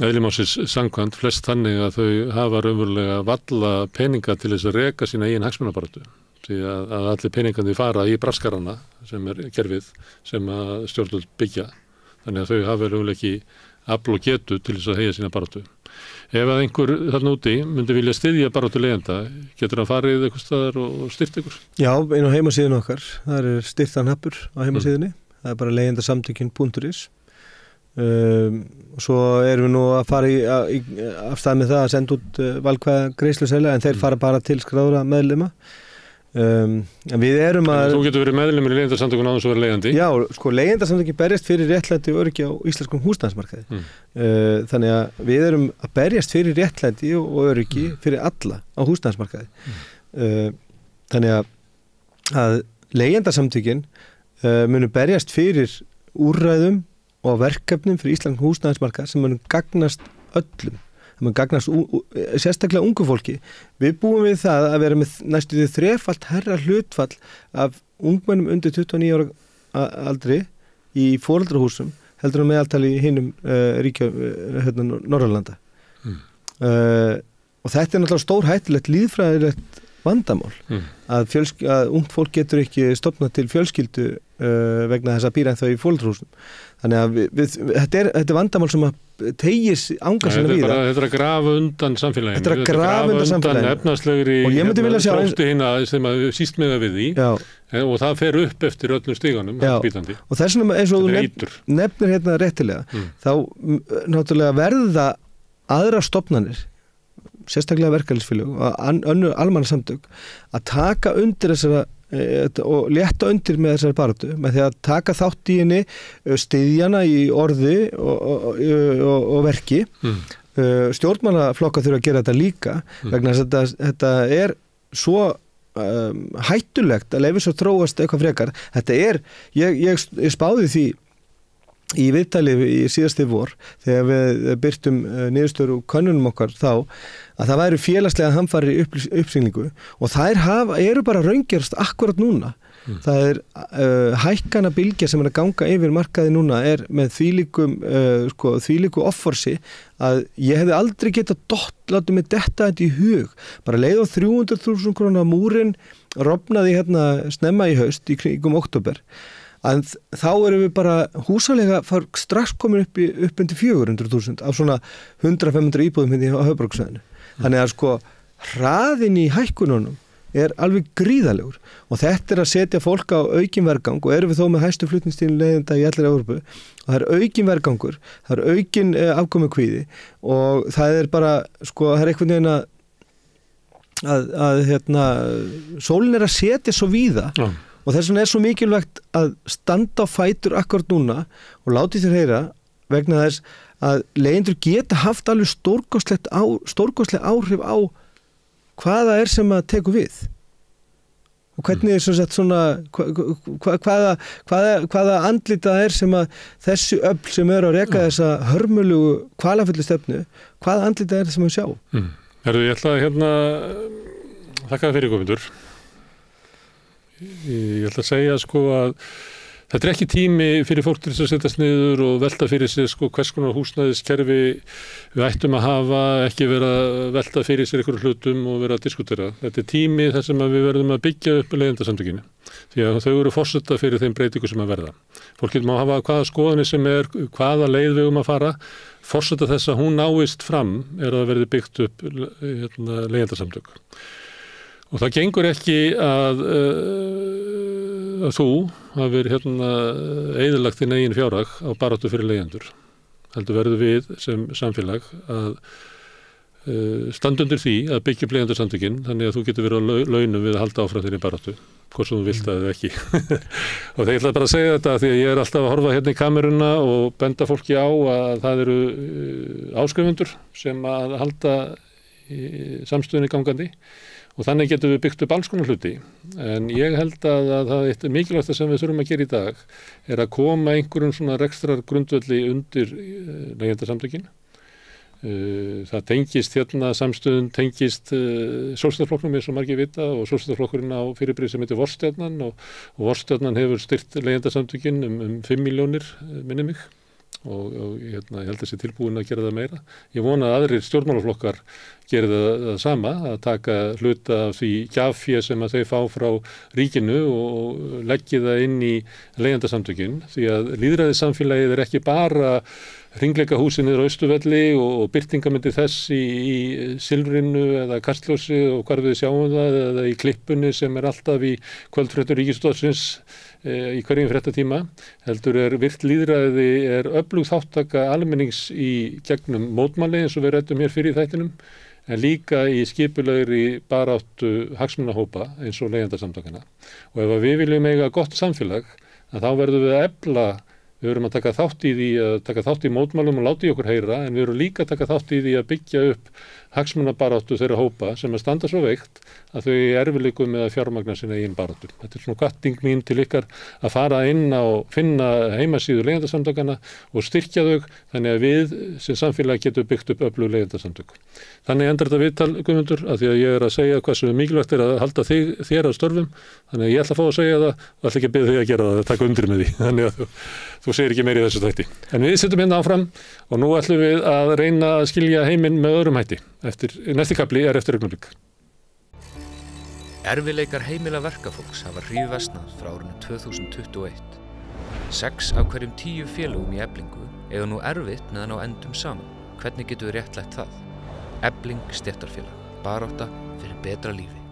eðlimálsins samkvæmt flest þannig að þau hafa raunverulega valla peninga til þess að reka sína eigin hagsmunabaráttu. Því að allir peningandi fara í braskarana sem er kerfið sem að stjórnvöld byggja. Þannig að þau hafa raunverulega ekki afl og getu til þess að heyja sína baráttu. Ef að einhver þarna úti myndi vilja styðja baráttu leigjenda, getur hann farið eitthvað staðar og styrt ykkur? Já, inn á heimasíðun okkar. Það er styrtanhappur á heimasíðunni. Það er bara leigjendasamtökin.is. Svo erum við nú að fara af stað með það að senda út valkvæða greiðsluseðla en þeir fara bara til skráðra meðlima. En við erum að... Þú getur verið meðlimur í leigjendasamtökun áður svo verið leigjandi? Já, sko leigjendasamtökin berjast fyrir réttlæti og öryggi á íslenskum húsnæðismarkaði. Þannig að við erum að berjast fyrir réttlæti og öryggi fyrir alla á húsnæðismarkaði. Þannig að leigjendasamtökin munu berjast fyrir úrræðum og verkefnum fyrir íslenskum húsnæðismarkað sem munu gagnast öllum. Það mun gagnast sérstaklega ungu fólki. Við búum við það að vera með næstu því 3-falt herra hlutfall af ungmennum undir 29 ára aldri í foreldrahúsum heldur að meðaltali í hinum ríkjum Norðurlanda. Og þetta er náttúrulega stór hættulegt líðfræðilegt vandamál að ungt fólk getur ekki stofnað til fjölskyldu vegna þess að býra ennþá í foreldrahúsum. Þannig að þetta er vandamál sem að tegis anga sinna víða. Þetta er að grafa undan samfélaginu. Þetta er að grafa undan samfélaginu. Efnahagslegri þrótti hina sem að síst með við því og það fer upp eftir öllum stíganum. Og þess vegna eins og þú nefnir hérna réttilega þá náttúrulega verða aðra stofnanir sérstaklega verkalýðsfélög og önnur almannasamtök að taka undir þessara og létta undir með þessari baráttu með því að taka þátt í henni styðjana í orði og verki stjórnmálaflokkar þurfa að gera þetta líka vegna þess að þetta er svo hættulegt að leyfa svo þróast eitthvað frekar þetta er, ég spáði því í viðtali í síðasti vor þegar við byrtum niðurstöður og könnunum okkar þá að það væri félagslega hamfarir í uppsiglingu og þær eru bara raungerast akkurat núna. Það er hækkana bylgja sem er að ganga yfir markaði núna er með þvílíku offorsi að ég hefði aldrei getað látið mig detta þetta í hug. Bara leið á 300.000 króna múrin rofnaði hérna snemma í haust í kringum október. En þá erum við bara húsalega strax komin upp undir 400.000 af svona 100-500 íbúðum hérna á höfuðborgarsvæðinu. Þannig að hraðin í hækkununum alveg gríðalegur og þetta að setja fólk á aukin vergang og erum við þó með hæstu flutningstíðin leiðenda í allir Evrópu og það aukin vergangur, það aukin afkomukvíði og það bara, sko, það einhvern veginn að sólin að setja svo víða og þess vegna svo mikilvægt að standa á fætur akkord núna og láti þér heyra vegna þess að leyendur geta haft alveg stórkostleg áhrif á hvaða sem að teku við og hvernig svona hvaða andlita sem að þessi öfl sem að reka þessa hörmulugu kvalafullu stefnu, hvaða andlita sem að sjá? Ég ætla að þakka fyrir komendur. Ég ætla að segja sko að þetta ekki tími fyrir fólk til þess að setjast niður og velta fyrir sér sko hvers konar húsnæðiskerfi við ættum að hafa, ekki vera að velta fyrir sér einhverjum hlutum og vera að diskutera. Þetta tími þar sem við verðum að byggja upp leyendasamtökinu. Því að þau eru forseta fyrir þeim breytingu sem að verða. Fólk getur má hafa hvaða skoðanir sem hvaða leið við að fara. Forseta þess að hún náist fram að verði byggt upp leyendasamtök. Og það gengur ekki að þú hafir eyðilagt þinn eigin fjárhag á baráttu fyrir leyendur. Heldur verður við sem samfélag að standa undir því að byggja upp leyendasamtökin þannig að þú getur verið á launum við að halda áfram þinni baráttu, hvort sem þú vilt að eða ekki. Og það ég ætla bara að segja þetta því að ég alltaf að horfa í kameruna og benda fólki á að það eru áskrifundur sem að halda samstöðunni gangandi. Og þannig getum við byggt upp alls konar hluti. En ég held að það eitt mikilvægt sem við þurfum að gera í dag að koma einhverjum svona rekstrar grundvelli undir leyendasamtökin. Það tengist samstöðun tengist Sósíalistaflokknum eins og margir vita og Sósíalistaflokkurinn á fyrirbrigði sem heitir Vorstjarnan og Vorstjarnan hefur styrkt leyendasamtökin 5 milljónir minni mig. Og ég held að þessi tilbúin að gera það meira. Ég vona að aðrir stjórnmálaflokkar geri það sama, að taka hluta af því gjafé sem að þau fá frá ríkinu og leggja það inn í leyendasamtökin því að lýðræðissamfélagið ekki bara hringleikahúsið niður á Austurvelli og birtingamyndir þess í Silfrinu eða Kastljósi og hvar við sjáum það eða í klippunni sem alltaf í kvöldfréttum Ríkisútvarpsins í hverjum fréttatíma, heldur virt lýðræði öflug þáttaka almennings í gegnum mótmæli eins og við ræddum hér fyrir í þættinum, en líka í skipulegri baráttu hagsmunahópa eins og leyendasamtökina. Og ef við viljum eiga gott samfélag, þá verðum við að efla. Við verum að taka þátt í mótmælum og láta í okkur heyra, en við verum líka að taka þátt í því að byggja upp hagsmunabaráttu þeirra hópa sem að standa svo veikt að þau erfiðleikum með að fjármagna sinna eigin baráttu. Þetta svona hvatning mín til ykkar að fara inn á finna heimasíðu leyendasamtökana og styrkja þau þannig að við sem samfélag getum byggt upp öflug leyendasamtök. Þannig endar þetta viðtal, Guðmundur, að því að ég að segja hvað sem mikilvægt að halda þér að störfum, þannig að ég ætla að fá að segja það og ætla ekki að biðja þig að gera það, að taka undir með því, þannig að þú segir ekki meira í þessu þætti. En við setjum hérna áfram og nú ætlum við að reyna að skilja heiminn með öðrum hætti. Næsti kafli eftir augnablik. Erfiðleikar heimila verkafólks hafa hríðversnað frá árinu 2021. 6 af hverjum 10 félögum í Eflingu eiga nú erfitt með að ná endum saman. Hvernig getum við réttlætt það? Efling stéttarfélag, barátta fyrir betra lífi.